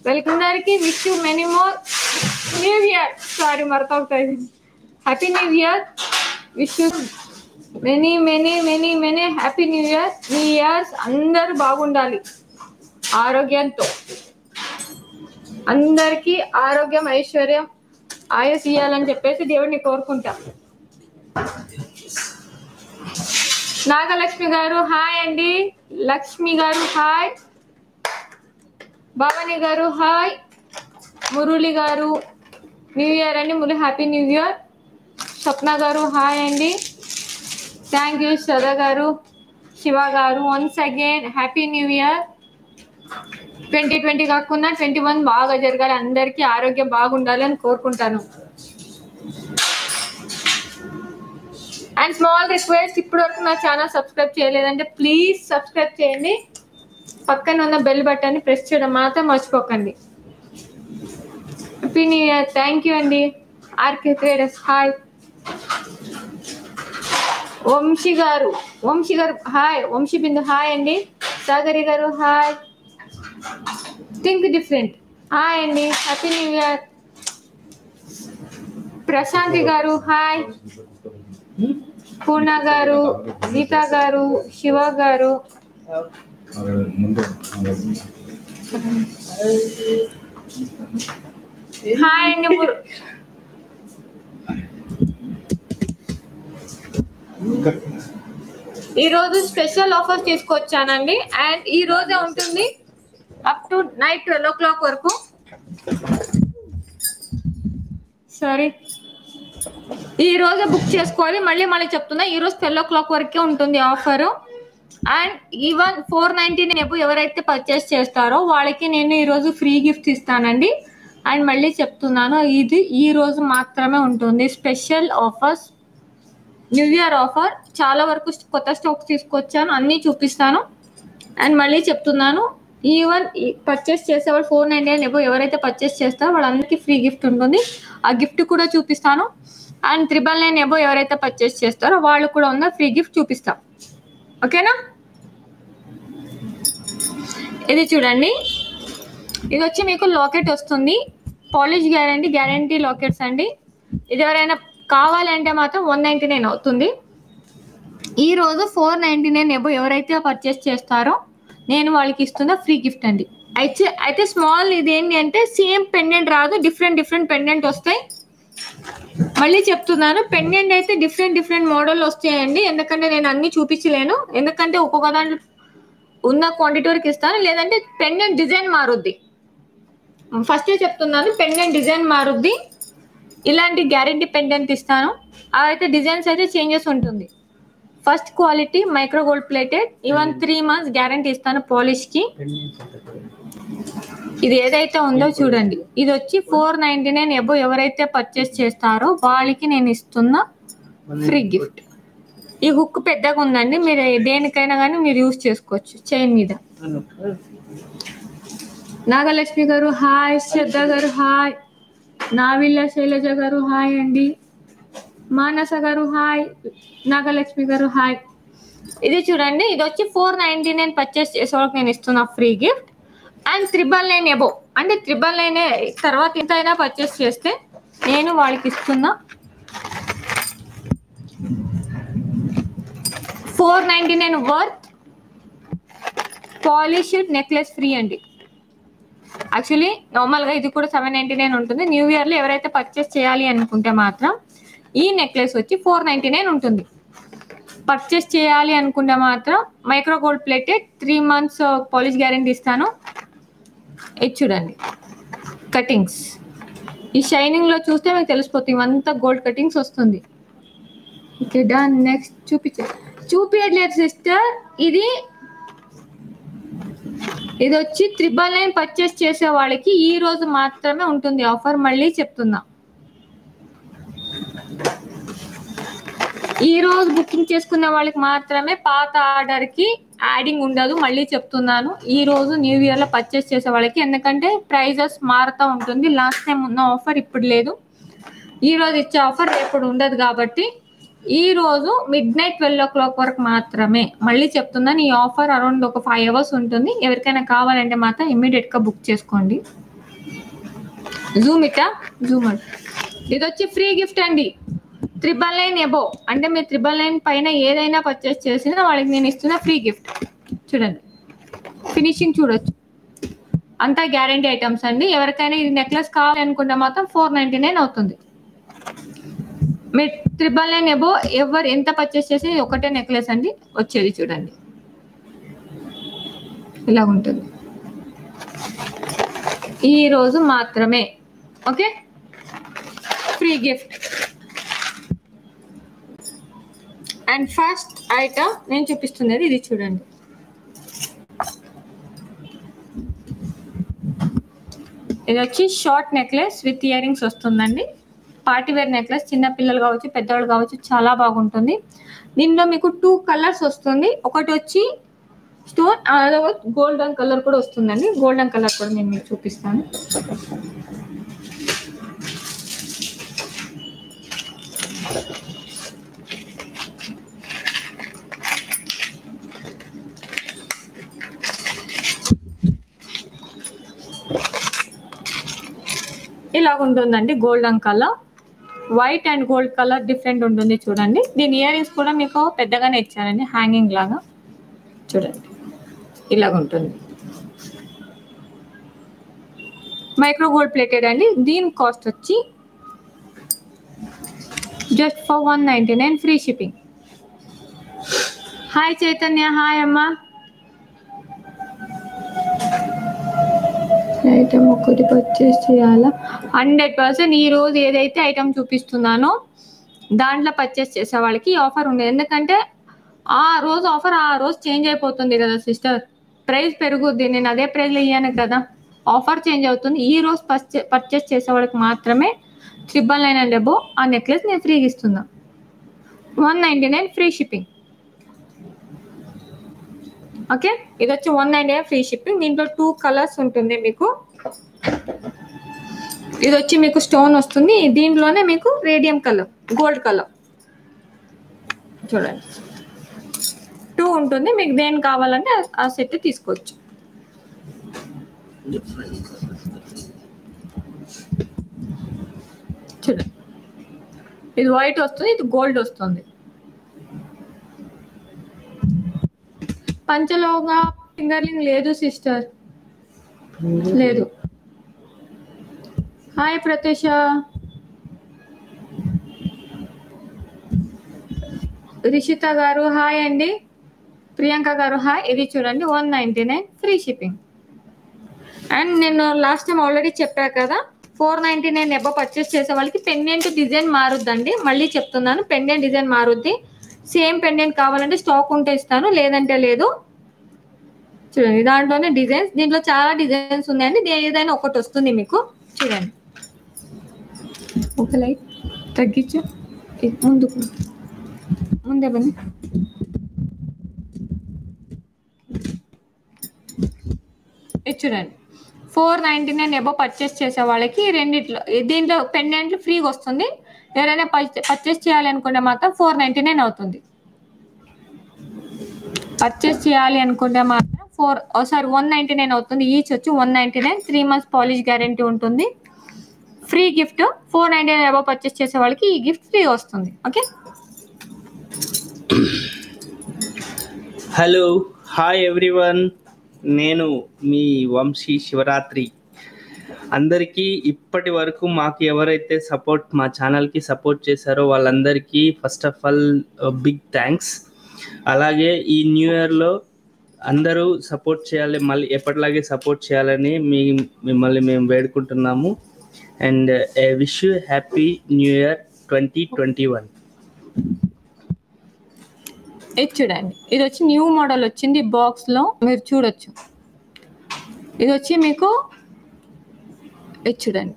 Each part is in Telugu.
వీళ్ళకందరికీ wish you many more new year. Sorry మరొకటి happy new year. Wish you many many many many happy new year. New years అందరూ బాగుండాలి ఆరోగ్యంతో. అందరికీ ఆరోగ్యం ఐశ్వర్యం ఆయుస్ ఇవ్వాలని చెప్పేసి దేవుడిని కోరుకుంటాం. నాగలక్ష్మి గారు హాయ్ అండి. లక్ష్మి గారు హాయ్. భవాని గారు హాయ్. మురళి గారు న్యూ ఇయర్ అండి. Murali happy new year. Swapna గారు హాయ్ అండి. Thank you. సదా గారు, శివ గారు once again happy new year. 2020 కాకుండా 21 బాగా జరగాలి, అందరికీ ఆరోగ్యం బాగుండాలి అని కోరుకుంటాను. అండ్ స్మాల్ రిక్వెస్ట్, ఇప్పటి వరకు నా ఛానల్ సబ్స్క్రైబ్ చేయలేదంటే ప్లీజ్ సబ్స్క్రైబ్ చేయండి. పక్కన ఉన్న బెల్ బటన్ ని ప్రెస్ చేయడం మాత్రం మర్చిపోకండి. Happy new year. Thank you అండి. ఆర్కే ట్రేడర్స్ హాయ్. వంశీ గారు హాయ్. వంశీ బిందు హాయ్ అండి. సాగరి గారు హాయ్. థింక్ డిఫరెంట్ హాయ్ అండి. Happy new year. ప్రశాంతి గారు హాయ్. పూర్ణ గారు, గీతా గారు, శివ గారు హాయ్ అండి. ఈ రోజు స్పెషల్ ఆఫర్స్ తీసుకొచ్చానండి. అండ్ ఈ రోజే ఉంటుంది అప్ టు నైట్ 12 o'clock వరకు. సారీ, ఈ రోజే బుక్ చేసుకోవాలి. మళ్ళీ చెప్తున్నా, ఈ రోజు 12 o'clock వరకే ఉంటుంది ఆఫర్. అండ్ ఈవెన్ 499 ఎవరైతే పర్చేస్ చేస్తారో వాళ్ళకి నేను ఈరోజు ఫ్రీ గిఫ్ట్ ఇస్తానండి. అండ్ మళ్ళీ చెప్తున్నాను, ఇది ఈ రోజు మాత్రమే ఉంటుంది. Special offers, new year offer. చాలా వరకు కొత్త స్టాక్స్ తీసుకొచ్చాను, అన్నీ చూపిస్తాను. అండ్ మళ్ళీ చెప్తున్నాను, ఈవెన్ పర్చేస్ చేసేవాళ్ళు 499 ఎవరైతే పర్చేస్ చేస్తారో వాళ్ళందరికీ ఫ్రీ గిఫ్ట్ ఉంటుంది. ఆ గిఫ్ట్ కూడా చూపిస్తాను. అండ్ 999 ఎవరైతే పర్చేస్ చేస్తారో వాళ్ళు కూడా ఉన్న ఫ్రీ గిఫ్ట్ చూపిస్తాం. ఓకేనా? ఇది చూడండి, ఇది వచ్చి మీకు లాకెట్ వస్తుంది. పాలిష్ గ్యారంటీ లాకెట్స్ అండి. ఇది ఎవరైనా కావాలంటే మాత్రం 199 అవుతుంది. ఈ రోజు 499 ఎవరైతే పర్చేస్ చేస్తారో నేను వాళ్ళకి ఇస్తున్న ఫ్రీ గిఫ్ట్ అండి. అయితే స్మాల్ ఇది ఏంటి అంటే సేమ్ పెండెంట్ రాదు, డిఫరెంట్ పెండెంట్ వస్తాయి. మళ్ళీ చెప్తున్నాను, పెండెంట్ అయితే డిఫరెంట్ మోడల్ వస్తాయండి. ఎందుకంటే నేను అన్ని చూపించలేను, ఎందుకంటే ఒక్కొక్క దాంట్లో ఉన్న క్వాంటిటీ వరకు ఇస్తాను. లేదంటే పెండెంట్ డిజైన్ మారుద్ది. ఫస్టే చెప్తున్నాను, పెండెంట్ డిజైన్ మారుద్ది. ఇలాంటి గ్యారంటీ పెండెంట్ ఇస్తాను. అయితే డిజైన్స్ అయితే చేంజెస్ ఉంటుంది. First quality micro gold plated. Even 3 months guarantee ఇస్తాను పాలిష్ కి. ఇది ఏదైతే ఉందో చూడండి, ఇది వచ్చి 499 ఎవరైతే పర్చేస్ చేస్తారో వాళ్ళకి నేను ఇస్తున్న ఫ్రీ గిఫ్ట్. ఈ హుక్ పెద్దగా ఉందండి, మీరు దేనికైనా కానీ మీరు యూజ్ చేసుకోవచ్చు చైన్ మీద. నాగలక్ష్మి గారు హాయ్. శ్రద్ధ గారు హాయ్. నావిల్ల శైలజ గారు హాయ్ అండి. మానస గారు హాయ్. నాగలక్ష్మి గారు హాయ్. ఇది చూడండి, ఇది వచ్చి 499 పర్చేస్ చేసే వాళ్ళకి నేను ఇస్తున్న ఫ్రీ గిఫ్ట్. అండ్ 999 అంటే 999 తర్వాత ఇంతైనా పర్చేస్ చేస్తే నేను వాళ్ళకి ఇస్తున్న 499 వర్త్ పాలిష్డ్ నెక్లెస్ ఫ్రీ అండి. యాక్చువల్లీ నార్మల్గా ఇది కూడా 799 ఉంటుంది. న్యూ ఇయర్లో ఎవరైతే పర్చేస్ చేయాలి అనుకుంటే మాత్రం ఈ నెక్లెస్ వచ్చి 499 ఉంటుంది. పర్చేస్ చేయాలి అనుకుంటే మాత్రం micro gold plated 3 months polish guarantee ఇస్తాను. ఇది చూడండి కటింగ్స్, ఈ షైనింగ్లో చూస్తే మీకు తెలిసిపోతుంది ఇవంతా గోల్డ్ కటింగ్స్ వస్తుంది. Okay done. నెక్స్ట్ చూపించట్లేదు సిస్టర్. ఇది వచ్చి 999 పర్చేస్ చేసే వాళ్ళకి ఈ రోజు మాత్రమే ఉంటుంది ఆఫర్. మళ్ళీ చెప్తున్నా, ఈ రోజు బుకింగ్ చేసుకున్న వాళ్ళకి మాత్రమే, పాత ఆర్డర్ కి యాడింగ్ ఉండదు. మళ్ళీ చెప్తున్నాను, ఈ రోజు న్యూ ఇయర్ లో పర్చేస్ చేసే వాళ్ళకి, ఎందుకంటే ప్రైజెస్ మారుతూ ఉంటుంది. లాస్ట్ టైం ఉన్న ఆఫర్ ఇప్పుడు లేదు, ఈ రోజు ఇచ్చే ఆఫర్ రేపు ఉండదు. కాబట్టి ఈ రోజు midnight 12 o'clock వరకు మాత్రమే. మళ్ళీ చెప్తున్నాను, ఈ ఆఫర్ అరౌండ్ ఒక 5 hours ఉంటుంది. ఎవరికైనా కావాలంటే మాత్రం ఇమ్మీడియట్ గా బుక్ చేసుకోండి. జూమ్ ఇట్టా జూమ్ ఇది వచ్చి ఫ్రీ గిఫ్ట్ అండి. 999 అబోవ్ అంటే మీరు 999 పైన ఏదైనా పర్చేస్ చేసినా వాళ్ళకి నేను ఇస్తున్న ఫ్రీ గిఫ్ట్. చూడండి ఫినిషింగ్ చూడొచ్చు, అంతా గ్యారంటీ ఐటమ్స్ అండి. ఎవరికైనా ఇది నెక్లెస్ కావాలనుకుంటే మాత్రం 499 అవుతుంది. మీరు 999 అబోవ్ ఎవరు ఎంత పర్చేస్ చేసి ఒకటే నెక్లెస్ అండి వచ్చేది. చూడండి ఇలా ఉంటుంది ఈ రోజు మాత్రమే. Okay, free gift. And first item నేను చూపిస్తున్నది ఇది చూడండి. ఇది వచ్చి short necklace with ear rings వస్తుందండి. పార్టీ వేర్ నెక్లెస్, చిన్న పిల్లలు కావచ్చు పెద్దవాళ్ళు కావచ్చు చాలా బాగుంటుంది. దీనిలో మీకు 2 కలర్స్ వస్తుంది. ఒకటి వచ్చి స్టోన్, గోల్డెన్ కలర్ కూడా వస్తుందండి. గోల్డెన్ కలర్ కూడా నేను మీకు చూపిస్తాను. ఇలా ఉంటుందండి. Golden colour, white and gold colour different ఉంటుంది. చూడండి దీని ఇయర్ రింగ్స్ కూడా మీకు పెద్దగానే ఇచ్చారండి, హ్యాంగింగ్ లాగా. చూడండి ఇలాగ ఉంటుంది. మైక్రో గోల్డ్ ప్లేటెడ్ అండి. దీని కాస్ట్ వచ్చి just for 199 free shipping. Hi Chaitanya, hi అమ్మా. ఐటమ్ ఒకటి పర్చేస్ చేయాలా? 100% ఈ రోజు ఏదైతే ఐటమ్ చూపిస్తున్నానో దాంట్లో పర్చేస్ చేసే వాళ్ళకి ఆఫర్ ఉంది. ఎందుకంటే ఆ రోజు ఆఫర్ ఆ రోజు చేంజ్ అయిపోతుంది కదా సిస్టర్, ప్రైస్ పెరుగుద్ది. నేను అదే ప్రైస్లో ఇయ్యాను కదా, ఆఫర్ చేంజ్ అవుతుంది. ఈ రోజు పర్చేస్ చేసే వాళ్ళకి మాత్రమే 999 అండ్ అబోవ్ ఆ నెక్లెస్ నేను ఫ్రీగా ఇస్తున్నా. 199 ఫ్రీ షిప్పింగ్. ఓకే, ఇది వచ్చి 199 ఫ్రీ షిప్పింగ్. దీంట్లో 2 కలర్స్ ఉంటుంది మీకు. ఇది వచ్చి మీకు స్టోన్ వస్తుంది, దీంట్లోనే మీకు రేడియం కలర్, గోల్డ్ కలర్. చూడండి 2 ఉంటుంది. మీకు దేని కావాలంటే ఆ సెట్ తీసుకోవచ్చు. చూడండి ఇది వైట్ వస్తుంది, ఇది గోల్డ్ వస్తుంది. పంచలోగా ఫింగర్లింగ్ లేదు సిస్టర్, లేదు. హాయ్ ప్రత్యూష, రిషిత గారు హాయ్ అండి, ప్రియాంక గారు హాయ్. ఇది చూడండి 199 ఫ్రీ షిప్పింగ్. అండ్ నేను లాస్ట్ టైం ఆల్రెడీ చెప్పా కదా, 499 అబోవ్ పర్చేస్ చేసే వాళ్ళకి పెండెంట్ డిజైన్ మారుద్దండి. మళ్ళీ చెప్తున్నాను, పెండెంట్ డిజైన్ మారుద్ది. సేమ్ పెండెంట్ కావాలంటే స్టాక్ ఉంటే ఇస్తాను, లేదంటే లేదు. చూడండి దాంట్లోనే డిజైన్స్, దీంట్లో చాలా డిజైన్స్ ఉన్నాయండి. ఏదైనా ఒకటి వస్తుంది మీకు. చూడండి ఒక లైట్ తగ్గించు, ముందుకు ముందే బన్నీ. ఇది చూడండి 499 అబోవ్ పర్చేస్ చేసే వాళ్ళకి రెండిట్లో దీంట్లో పెండెంట్లు ఫ్రీగా వస్తుంది. ఎవరైనా పర్చేస్ చేయాలి అనుకుంటే మాత్రం 499 అవుతుంది. పర్చేస్ చేయాలి అనుకుంటే మాత్రం 199 అవుతుంది. ఈచ్ వచ్చి 199. 3 months పాలిష్ గ్యారంటీ ఉంటుంది. ఫ్రీ గిఫ్ట్ 499 అబోవ్ పర్చేస్ చేసే వాళ్ళకి ఈ గిఫ్ట్ ఫ్రీ వస్తుంది. ఓకే, హలో హాయ్ ఎవ్రీవన్, నేను మీ వంశీ శివరాత్రి. అందరికీ ఇప్పటి వరకు మాకు ఎవరైతే మా ఛానల్కి సపోర్ట్ చేశారో వాళ్ళందరికీ first of all big thanks. అలాగే ఈ న్యూ ఇయర్లో అందరూ సపోర్ట్ చేయాలి, మళ్ళీ ఎప్పటిలాగే సపోర్ట్ చేయాలని మిమ్మల్ని మేము వేడుకుంటున్నాము. And wish you happy new year 2021. ఇది చూడండి, ఇది వచ్చి న్యూ మోడల్ వచ్చింది బాక్స్లో, మీరు చూడొచ్చు. ఇది వచ్చి మీకు ఇది చూడండి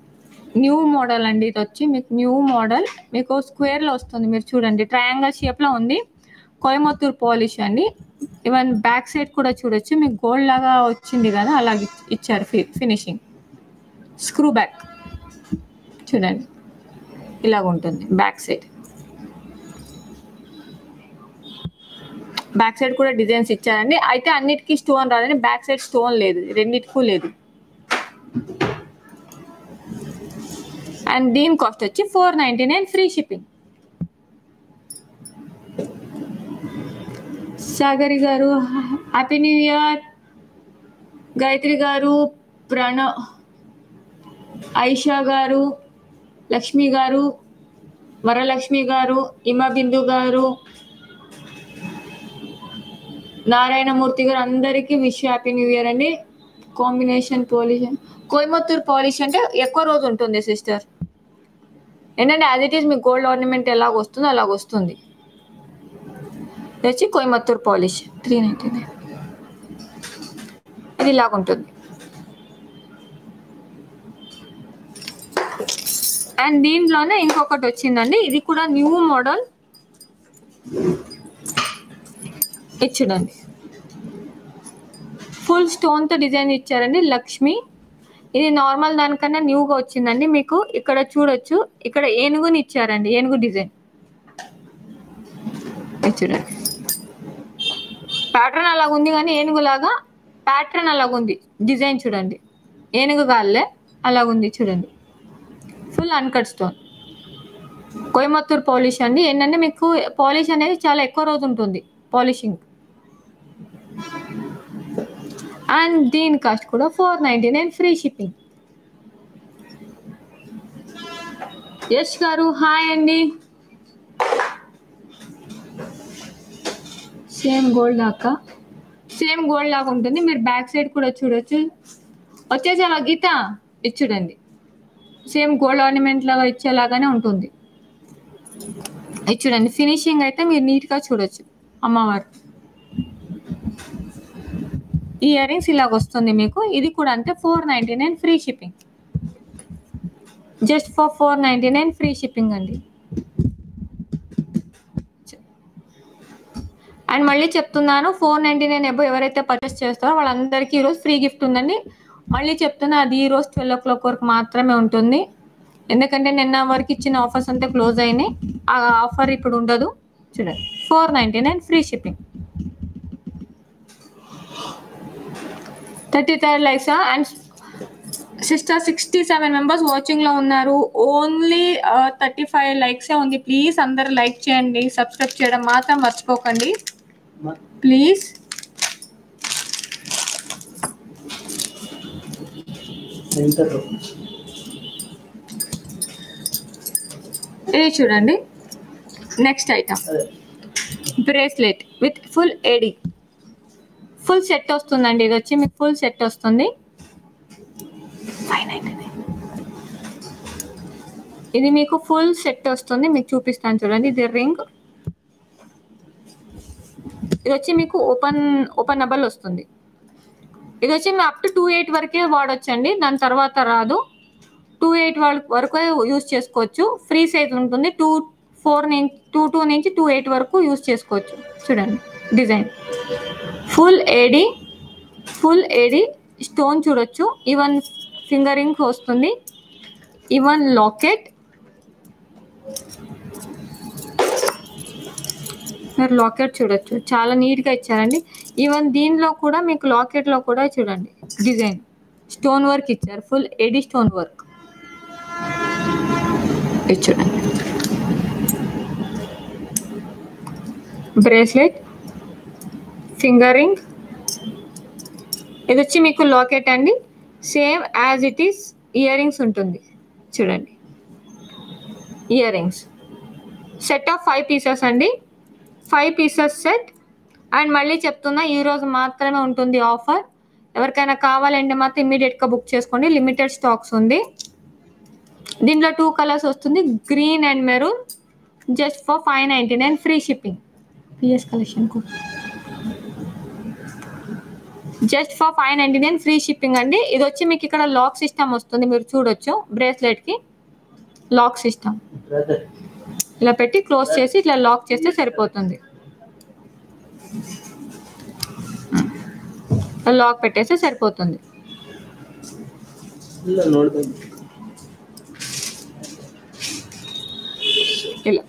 న్యూ మోడల్ అండి. ఇది వచ్చి మీకు న్యూ మోడల్, మీకు స్క్వేర్లో వస్తుంది. మీరు చూడండి ట్రయాంగిల్ షేప్లో ఉంది. కోయంబత్తూర్ పాలిష్ అండి. ఈవెన్ బ్యాక్ సైడ్ కూడా చూడొచ్చు, మీకు గోల్డ్ లాగా వచ్చింది కదా, అలాగే ఇచ్చారు ఫినిషింగ్. స్క్రూ బ్యాక్ చూడండి ఇలాగ ఉంటుంది. బ్యాక్ సైడ్ కూడా డిజైన్స్ ఇచ్చారండి. అయితే అన్నిటికీ స్టోన్ రాదని, బ్యాక్ సైడ్ స్టోన్ లేదు, రెండింటికి లేదు. అండ్ దీని కాస్ట్ వచ్చి 499 ఫ్రీ షిప్పింగ్. సాగరి గారు హ్యాపీ న్యూ ఇయర్. గాయత్రి గారు, ఐషా గారు, లక్ష్మి గారు, వరలక్ష్మి గారు, ఇమాబిందు గారు, నారాయణమూర్తి గారు, అందరికీ విష్ హ్యాపీ న్యూ ఇయర్ అండి. కాంబినేషన్ పాలిష్, కోయంబత్తూర్ పాలిష్ అంటే ఎక్కువ రోజు ఉంటుంది సిస్టర్. ఏంటంటే as it is me gold ornament ఎలాగ వస్తుందో అలాగ వస్తుంది. ఇది వచ్చి కోయంబత్తూర్ పాలిష్ 399. ఇది ఇలాగ ఉంటుంది. అండ్ దీంట్లోనే ఇంకొకటి వచ్చిందండి, ఇది కూడా న్యూ మోడల్. ఇది చూడండి, ఫుల్ స్టోన్తో డిజైన్ ఇచ్చారండి లక్ష్మి. ఇది నార్మల్ దానికన్నా న్యూగా వచ్చిందండి. మీకు ఇక్కడ చూడొచ్చు, ఇక్కడ ఏనుగుని ఇచ్చారండి, ఏనుగు డిజైన్. ఇది చూడండి, ప్యాటర్న్ అలాగుంది కానీ ఏనుగులాగా ప్యాటర్న్ అలాగుంది. డిజైన్ చూడండి, ఏనుగు గాల్లే అలాగుంది చూడండి. Full uncut stone Coimbatore polish అండి. ఏంటంటే మీకు పాలిష్ అనేది చాలా ఎక్కువ రోజు ఉంటుంది పాలిషింగ్. అండ్ దీని కాస్ట్ కూడా 499 ఫ్రీ షిప్పింగ్. యష్ గారు హాయ్ అండి. సేమ్ గోల్డ్ లాగా, సేమ్ గోల్డ్ లాగా ఉంటుంది. మీరు బ్యాక్ సైడ్ కూడా చూడొచ్చు. వచ్చేసి అలా గీత ఇది చూడండి, సేమ్ గోల్డ్ ఆర్నమెంట్ లాగా ఇచ్చేలాగానే ఉంటుంది. ఇది చూడండి, ఫినిషింగ్ అయితే మీరు నీట్గా చూడొచ్చు. అమ్మవారు ఇయర్ రింగ్స్ ఇలాగ వస్తుంది మీకు. ఇది కూడా అంతే 499 free shipping. Just for 499 free shipping అండి. అండ్ మళ్ళీ చెప్తున్నాను, 499 అబో ఎవరైతే పర్చేస్ చేస్తారో వాళ్ళందరికీ ఈరోజు ఫ్రీ గిఫ్ట్ ఉందండి. మళ్ళీ చెప్తున్నా, అది ఈరోజు 12 o'clock వరకు మాత్రమే ఉంటుంది. ఎందుకంటే నిన్న వరకు ఇచ్చిన ఆఫర్స్ అంతా క్లోజ్ అయినాయి. ఆ ఆఫర్ ఇప్పుడు ఉండదు. చూడండి, 499 free shipping. 33 likes and sister 67 members వాచింగ్లో ఉన్నారు. ఓన్లీ 35 likes ఉంది. ప్లీజ్ అందరు లైక్ చేయండి, సబ్స్క్రైబ్ చేయడం మాత్రం మర్చిపోకండి ప్లీజ్. ఇది చూడండి, next item bracelet with full AD. Full set వస్తుందండి. ఇది వచ్చి మీకు ఫుల్ సెట్ వస్తుంది. 599. ఇది మీకు ఫుల్ సెట్ వస్తుంది. మీకు చూపిస్తాను చూడండి. ఇది రింగ్, ఇది వచ్చి మీకు ఓపెనబుల్ వస్తుంది. ఇది వచ్చి మేము అప్ టు 28 వరకే వాడొచ్చండి, దాని తర్వాత రాదు. 28 వరకు యూజ్ చేసుకోవచ్చు. ఫ్రీ సైజ్ ఉంటుంది. 22 నుంచి 28 వరకు యూజ్ చేసుకోవచ్చు. చూడండి డిజైన్ ఫుల్ ఏడి స్టోన్ చూడొచ్చు. ఈవెన్ ఫింగరింగ్ వస్తుంది, ఈవెన్ లాకెట్. మీరు లాకెట్ చూడొచ్చు, చాలా నీట్గా ఇచ్చారండి. ఈవెన్ దీనిలో కూడా మీకు లాకెట్లో కూడా చూడండి డిజైన్ స్టోన్ వర్క్ ఇచ్చారు. Full AD stone work. ఇది చూడండి, బ్రేస్లెట్, ఫింగరింగ్. ఇది వచ్చి మీకు లాకెట్ అండి, same as it is ear rings ఉంటుంది. చూడండి ear rings set of 5 pieces అండి, 5 pieces సెట్. అండ్ మళ్ళీ చెప్తున్నా, ఈరోజు మాత్రమే ఉంటుంది ఆఫర్. ఎవరికైనా కావాలంటే మాత్రం ఇమీడియట్గా బుక్ చేసుకోండి, లిమిటెడ్ స్టాక్స్ ఉంది. దీంట్లో 2 కలర్స్ వస్తుంది, green and maroon. Just for 599 free shipping. PS collection code just for 599 free shipping అండి. ఇది వచ్చి మీకు ఇక్కడ లాక్ సిస్టమ్ వస్తుంది, మీరు చూడొచ్చు. బ్రేస్లెట్కి లాక్ సిస్టమ్ ఇలా పెట్టి క్లోజ్ చేసి ఇట్లా లాక్ చేస్తే సరిపోతుంది. లాక్ పెట్టేస్తే సరిపోతుంది. ఇలా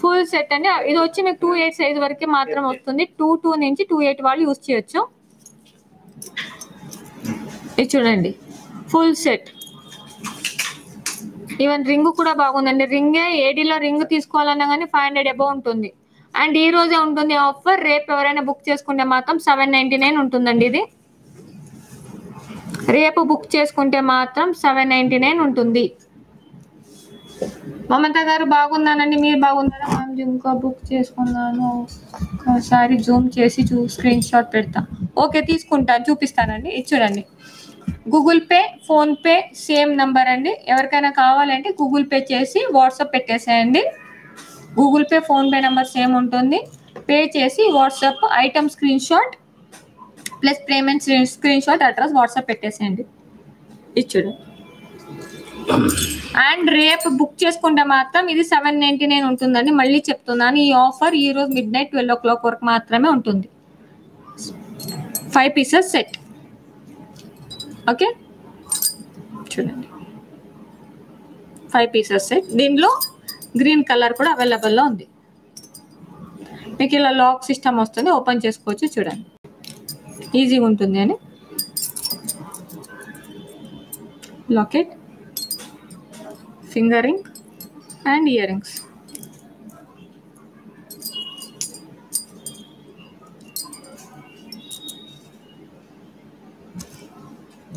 ఫుల్ సెట్ అండి. ఇది వచ్చి మీకు 28 సైజ్ వరకు మాత్రం వస్తుంది. 22 నుంచి 28 వాళ్ళు యూజ్ చేయొచ్చు. ఇది చూడండి ఫుల్ సెట్ ఈవెన్ రింగ్ కూడా బాగుందండి. రింగే ఏడీలో రింగ్ తీసుకోవాలన్నా కానీ 500 అబౌవ్ ఉంటుంది. అండ్ ఈ రోజే ఉంటుంది ఆఫర్. రేపు ఎవరైనా బుక్ చేసుకుంటే మాత్రం 799 ఉంటుందండి. ఇది రేపు బుక్ చేసుకుంటే మాత్రం 799 ఉంటుంది. మమత గారు బాగున్నానండి, మీరు బాగున్నారా? ఇంకా బుక్ చేసుకున్నాను, ఒకసారి జూమ్ చేసి స్క్రీన్ షాట్ పెడతా. ఓకే, తీసుకుంటాను, చూపిస్తానండి. ఇది చూడండి, Google pay, phone pay same number అండి. ఎవరికైనా కావాలంటే గూగుల్ పే చేసి వాట్సాప్ పెట్టేసేయండి. Google pay, phone pay number same ఉంటుంది. పే చేసి WhatsApp item screen shot plus payment screen shot address WhatsApp పెట్టేసేయండి. ఇది చూడండి. అండ్ రేపు బుక్ చేసుకుంటే మాత్రం ఇది 799 ఉంటుందండి. మళ్ళీ చెప్తున్నాను, ఈ ఆఫర్ ఈ రోజు midnight 12 o'clock వరకు మాత్రమే ఉంటుంది. 5 pieces సెట్. ఓకే, చూడండి, 5 pieces సెట్. దీనిలో గ్రీన్ కలర్ కూడా అవైలబుల్లో ఉంది. మీకు ఇలా లాక్ సిస్టమ్ వస్తుంది, ఓపెన్ చేసుకోవచ్చు. చూడండి, ఈజీగా ఉంటుంది అని. Locket, finger ring and earrings.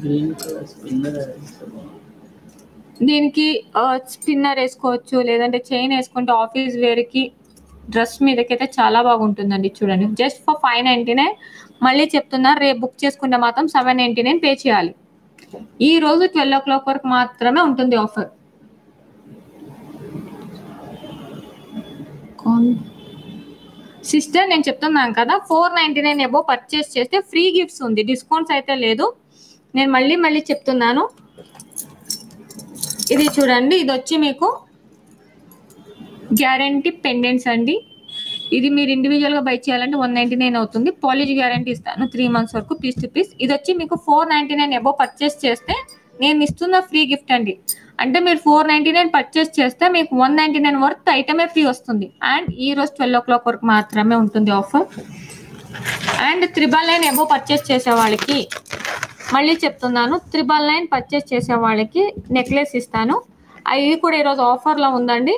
Green colour spinner. దీనికి స్పిన్నర్ వేసుకోవచ్చు, లేదంటే చైన్ వేసుకుంటే ఆఫీస్ వేర్కి, డ్రెస్ మీదకైతే చాలా బాగుంటుందండి. చూడండి, జస్ట్ ఫర్ 599. మళ్ళీ చెప్తున్నా, రేపు బుక్ చేసుకుంటే మాత్రం 799 పే చేయాలి. ఈ రోజు 12 o'clock వరకు మాత్రమే ఉంటుంది ఆఫర్. సిస్టర్, నేను చెప్తున్నాను కదా, 499 అబౌవ్ పర్చేస్ చేస్తే ఫ్రీ గిఫ్ట్స్ ఉంది, డిస్కౌంట్స్ అయితే లేదు. నేను మళ్ళీ చెప్తున్నాను. ఇది చూడండి, ఇది వచ్చి మీకు గ్యారంటీ పెండెంట్స్ అండి. ఇది మీరు ఇండివిజువల్గా బై చేయాలంటే 199 అవుతుంది. పాలిష్ గ్యారంటీ ఇస్తాను 3 months వరకు, పీస్ టు పీస్. ఇది వచ్చి మీకు 499 అబౌవ్ పర్చేస్ చేస్తే నేను ఇస్తున్న ఫ్రీ గిఫ్ట్ అండి. అంటే మీరు 499 పర్చేస్ చేస్తే మీకు 199 వర్త్ ఐటమే ఫ్రీ వస్తుంది. అండ్ ఈ రోజు 12 o'clock వరకు మాత్రమే ఉంటుంది ఆఫర్. అండ్ 999 అబౌవ్ పర్చేస్ చేసే వాళ్ళకి మళ్ళీ చెప్తున్నాను, 999 పర్చేస్ చేసే వాళ్ళకి నెక్లెస్ ఇస్తాను. అది కూడా ఈరోజు ఆఫర్లో ఉందండి.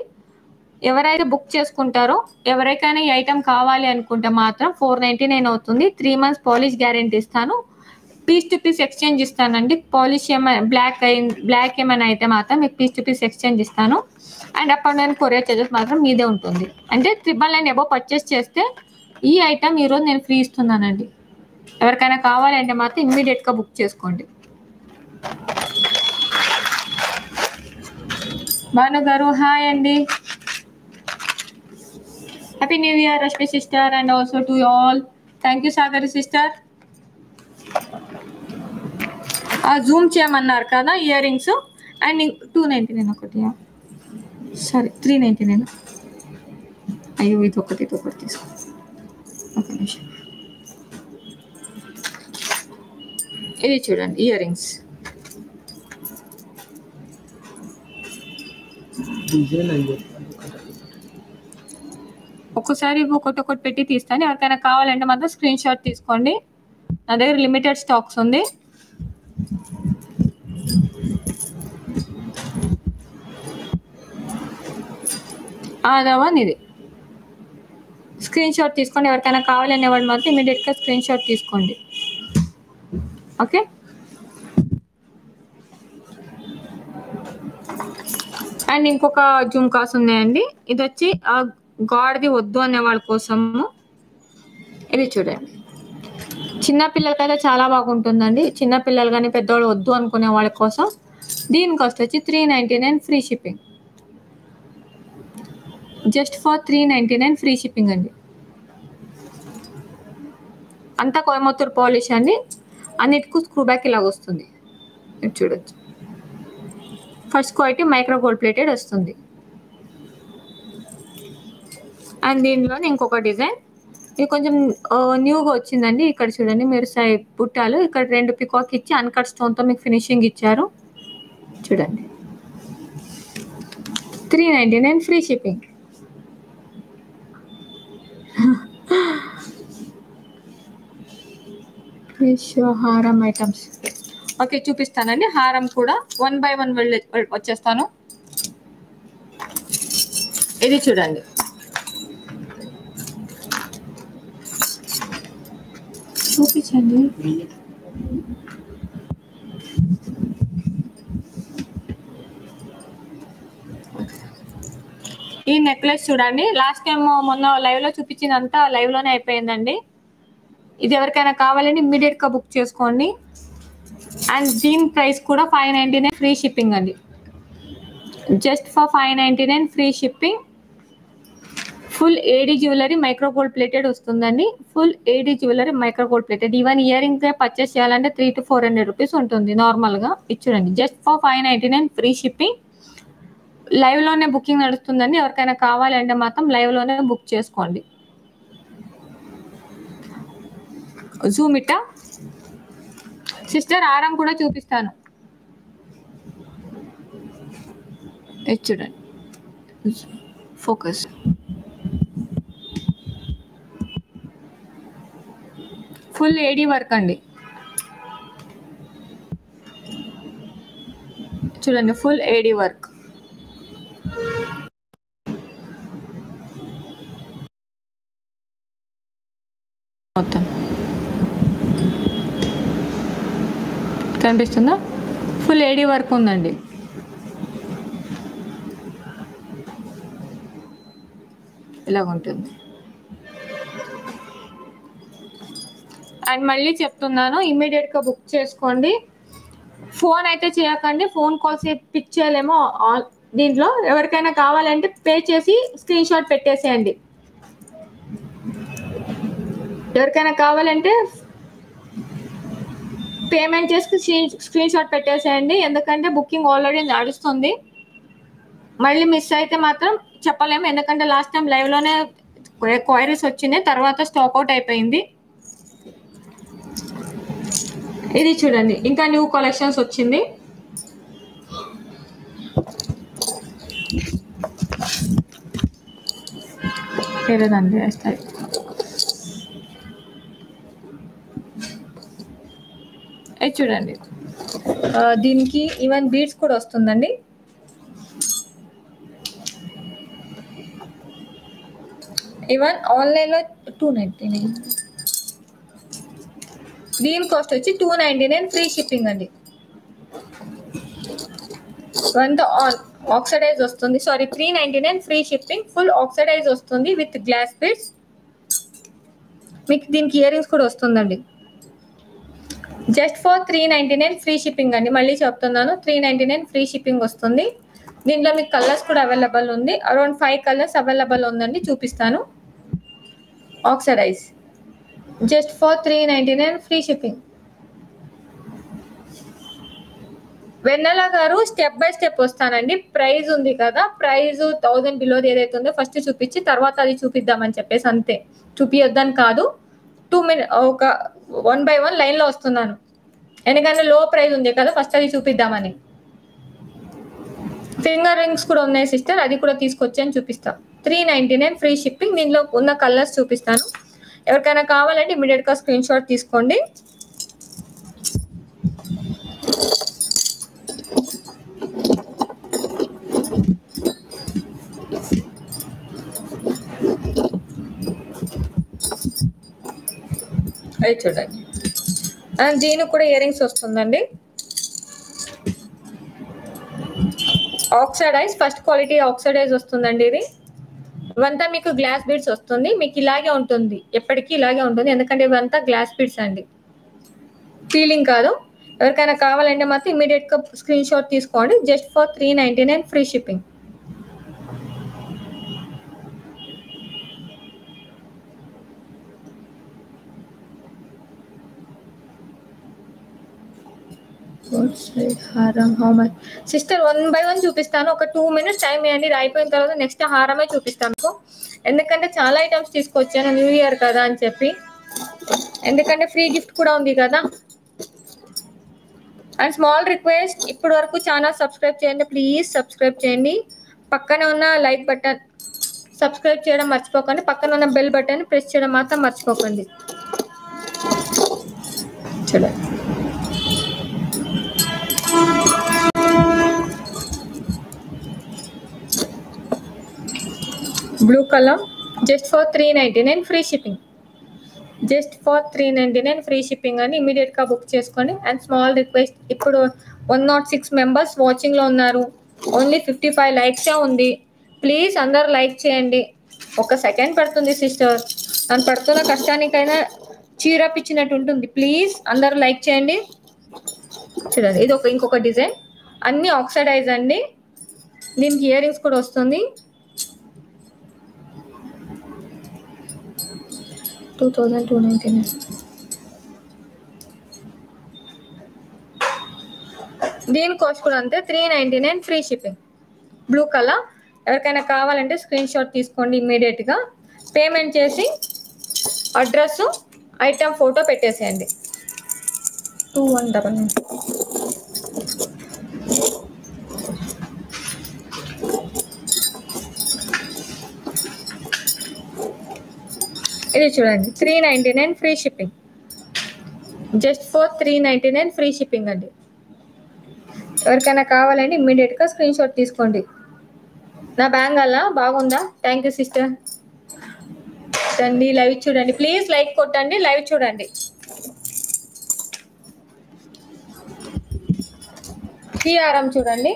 ఎవరైతే బుక్ చేసుకుంటారో, ఎవరికైనా ఈ ఐటమ్ కావాలి అనుకుంటే మాత్రం 499 అవుతుంది. 3 months పాలిష్ గ్యారంటీ ఇస్తాను. పీస్ టు పీస్ ఎక్స్చేంజ్ ఇస్తానండి. పాలిష్ ఏమైనా బ్లాక్ ఏమైనా అయితే మాత్రం మీకు పీస్ టు పీస్ ఎక్స్చేంజ్ ఇస్తాను. And up and down courier charges మాత్రం మీదే ఉంటుంది. అంటే 999 అబౌవ్ పర్చేస్ చేస్తే ఈ ఐటమ్ ఈరోజు నేను ఫ్రీ ఇస్తున్నానండి. ఎవరికైనా కావాలంటే మాత్రం ఇమ్మీడియట్గా బుక్ చేసుకోండి. భాను గారు హాయ్ అండి, happy new year Rashmi sister, and also to all. Thank you Sagari sister. Zoom చేయమన్నారు కదా ఇయర్ రింగ్స్. అండ్ 299 ఒకటి, సరే 399. అయ్యో, ఇది ఒకటి తీసుకో, ఒక నిమిషం. ఇది చూడండి, ఇయర్ రింగ్స్. ఒక్కసారి ఒకటి పెట్టి తీస్తాను. ఎవరికైనా కావాలంటే మాత్రం స్క్రీన్ షాట్ తీసుకోండి. నా దగ్గర లిమిటెడ్ స్టాక్స్ ఉంది. అదవన్ ఇది స్క్రీన్ షాట్ తీసుకోండి. ఎవరికైనా కావాలనే వాళ్ళు మాత్రం ఇమీడియట్గా స్క్రీన్ షాట్ తీసుకోండి. ఓకే, అండ్ ఇంకొక జుమ్కాస్ ఉన్నాయండి. ఇది వచ్చి గాడ్ది వద్దు అనే వాళ్ళ కోసము. ఇది చూడండి, చిన్న పిల్లలకైతే చాలా బాగుంటుందండి. చిన్న పిల్లలు కానీ పెద్దవాళ్ళు వద్దు అనుకునే వాళ్ళ కోసం. దీని కాస్ట్ వచ్చి 399 free shipping. Just for 399 free shipping అండి. అంతా కోయమత్తూరు పాలిష్ అండి. అన్నిటికూ స్క్రూ బ్యాక్ ఇలాగ వస్తుంది, ఇది చూడొచ్చు. First quality micro gold plated వస్తుంది. అండ్ దీనిలో ఇంకొక డిజైన్, ఇది కొంచెం న్యూగా వచ్చిందండి. ఇక్కడ చూడండి, మీరు సైడ్ బుట్టాలు ఇక్కడ 2 పికాక్ ఇచ్చి అన్కట్ స్టోన్తో మీకు ఫినిషింగ్ ఇచ్చారు. చూడండి, 399 ఫ్రీ షిప్పింగ్. హారం ఐటమ్స్ ఓకే చూపిస్తానండి. హారం కూడా 1 by 1 వచ్చేస్తాను. ఇది చూడండి, చూపించండి. ఈ నెక్లెస్ చూడండి, లాస్ట్ టైం మొన్న లైవ్ లో చూపించిందంతా లైవ్ లోనే అయిపోయిందండి. ఇది ఎవరికైనా కావాలంటే ఇమ్మీడియట్ గా బుక్ చేసుకోండి. అండ్ దీని ప్రైస్ కూడా 599 ఫ్రీ షిప్పింగ్ అండి. Just for 599 free shipping. Full AD jewellery micro gold plated వస్తుందండి. Full AD jewellery micro gold plated. Even earring purchase చేయాలంటే 300 to 400 రూపీస్ ఉంటుంది నార్మల్ గా. ఇచ్చుడండి just for 599 free shipping. Live లోనే బుకింగ్ నడుస్తుందండి. ఎవరికైనా కావాలంటే మాత్రం లైవ్ లోనే బుక్ చేసుకోండి. జూమ్ ఇట్టా సిస్టర్ ఆరం కూడా చూపిస్తాను. చూడండి ఫోకస్. ఫుల్ ఏడీ వర్క్ అండి. చూడండి ఫుల్ ఏడీ వర్క్. మొత్తం కనిపిస్తుందా? ఫుల్ ఏడీ వర్క్ ఉందండి. ఇలాగ ఉంటుంది. అండ్ మళ్ళీ చెప్తున్నాను, ఇమ్మీడియట్ గా బుక్ చేసుకోండి. ఫోన్ అయితే చేయకండి, ఫోన్ కాల్స్ పిక్ చేయలేమో. దీంట్లో ఎవరికైనా కావాలంటే పే చేసి స్క్రీన్ షాట్ పెట్టేసేయండి. ఎవరికైనా కావాలంటే పేమెంట్ చేసి స్క్రీన్ షాట్ పెట్టేసేయండి. ఎందుకంటే బుకింగ్ ఆల్రెడీ నడుస్తుంది. మళ్ళీ మిస్ అయితే మాత్రం చెప్పలేము. ఎందుకంటే లాస్ట్ టైం లైవ్ లోనే క్వైరీస్ వచ్చినాయి, తర్వాత స్టాక్ అవుట్ అయిపోయింది. ఇది చూడండి, ఇంకా న్యూ కలెక్షన్స్ వచ్చింది. ఏదండి వేస్తాయి. ఇది చూడండి, దీనికి ఈవెన్ బీడ్స్ కూడా వస్తుందండి. ఈవెన్ ఆన్లైన్ లో 299. దీని కాస్ట్ వచ్చి 299 ఫ్రీ షిప్పింగ్ అండి. అంతా ఆక్సిడైజ్ వస్తుంది. Sorry, 399 free shipping. Full oxidise వస్తుంది విత్ గ్లాస్ బీడ్స్. మీకు దీనికి ఇయర్ రింగ్స్ కూడా వస్తుందండి. జస్ట్ ఫర్ 399 ఫ్రీ షిప్పింగ్ అండి. మళ్ళీ చెప్తున్నాను, 399 ఫ్రీ షిప్పింగ్ వస్తుంది. దీంట్లో మీకు కలర్స్ కూడా అవైలబుల్ ఉంది. అరౌండ్ 5 కలర్స్ అవైలబుల్ ఉందండి, చూపిస్తాను. Oxidise just for 399 free shipping. Vennela గారు స్టెప్ బై స్టెప్ వస్తానండి. ప్రైజ్ ఉంది కదా, ప్రైజ్ 1000 బిలో ఏదైతే ఉందో ఫస్ట్ చూపించి తర్వాత అది చూపిద్దామని చెప్పేసి, అంతే. చూపియొద్దని కాదు, 2 minutes ఒక 1 by 1 లైన్ లో వస్తున్నాను. ఎందుకంటే లో ప్రైజ్ ఉంది కదా, ఫస్ట్ అది చూపిద్దామని. ఫింగర్ రింగ్స్ కూడా ఉన్నాయి సిస్టర్, అది కూడా తీసుకొచ్చి చూపిస్తాం. 399 ఫ్రీ షిప్పింగ్. దీనిలో ఉన్న కలర్స్ చూపిస్తాను. ఎవరికైనా కావాలంటే ఇమీడియట్ గా స్క్రీన్ షాట్ తీసుకోండి. అది చూడండి. అండ్ దీనికి కూడా ఇయర్ రింగ్స్ వస్తుందండి. ఆక్సిడైజ్, ఫస్ట్ క్వాలిటీ ఆక్సిడైజ్ వస్తుందండి. ఇది ఇవంతా మీకు గ్లాస్ బీడ్స్ వస్తుంది. మీకు ఇలాగే ఉంటుంది, ఎప్పటికీ ఇలాగే ఉంటుంది. ఎందుకంటే ఇవంతా గ్లాస్ బీడ్స్ అండి, ఫీలింగ్ కాదు. ఎవరికైనా కావాలంటే మాత్రం ఇమీడియట్ గా స్క్రీన్ షాట్ తీసుకోండి. Just for 399 free shipping. హారం హౌ మచ్ సిస్టర్? 1 by 1 చూపిస్తాను. ఒక 2 minutes టైం ఇవ్వండి. ఇది అయిపోయిన తర్వాత నెక్స్ట్ హారమే చూపిస్తాను మీకు. ఎందుకంటే చాలా ఐటమ్స్ తీసుకొచ్చాను న్యూ ఇయర్ కదా అని చెప్పి. ఎందుకంటే ఫ్రీ గిఫ్ట్ కూడా ఉంది కదా. అండ్ స్మాల్ రిక్వెస్ట్, ఇప్పటి వరకు ఛానల్ సబ్స్క్రైబ్ చేయండి ప్లీజ్. సబ్స్క్రైబ్ చేయండి. పక్కనే ఉన్న లైక్ బటన్ సబ్స్క్రైబ్ చేయడం మర్చిపోకండి. పక్కన ఉన్న బెల్ బటన్ ప్రెస్ చేయడం మాత్రం మర్చిపోకండి. చూడండి, blue colour just for 399 free shipping. Just for 399 free shipping అని ఇమీడియట్గా బుక్ చేసుకోండి. అండ్ స్మాల్ రిక్వెస్ట్, ఇప్పుడు 106 మెంబర్స్ వాచింగ్లో ఉన్నారు, ఓన్లీ 55 లైక్సే ఉంది. ప్లీజ్ అందరు లైక్ చేయండి. ఒక సెకండ్ పడుతుంది సిస్టర్, నన్ను పడుతున్న కష్టానికైనా చీరపిచ్చినట్టు ఉంటుంది. ప్లీజ్ అందరు లైక్ చేయండి. చూడండి, ఇది ఇంకొక డిజైన్, అన్ని ఆక్సిడైజ్ అండి. దీనికి ఇయర్ రింగ్స్ కూడా వస్తుంది. 2299. దీని కాస్ట్ కూడా అంతే, 399 ఫ్రీ షిప్పింగ్. Blue colour. ఎవరికైనా కావాలంటే స్క్రీన్ షాట్ తీసుకోండి ఇమ్మీడియట్గా. పేమెంట్ చేసి అడ్రస్, ఐటమ్ ఫోటో పెట్టేసేయండి. 2199. ఇది చూడండి, 399 free shipping. Just for 399 free shipping అండి. ఎవరికైనా కావాలంటే ఇమ్మీడియట్గా స్క్రీన్ షాట్ తీసుకోండి. నా బ్యాంగల్ బాగుందా? Thank you sister. చూడండి, లైవ్ చూడండి, ప్లీజ్ లైక్ కొట్టండి, లైవ్ చూడండి. హారం చూడండి,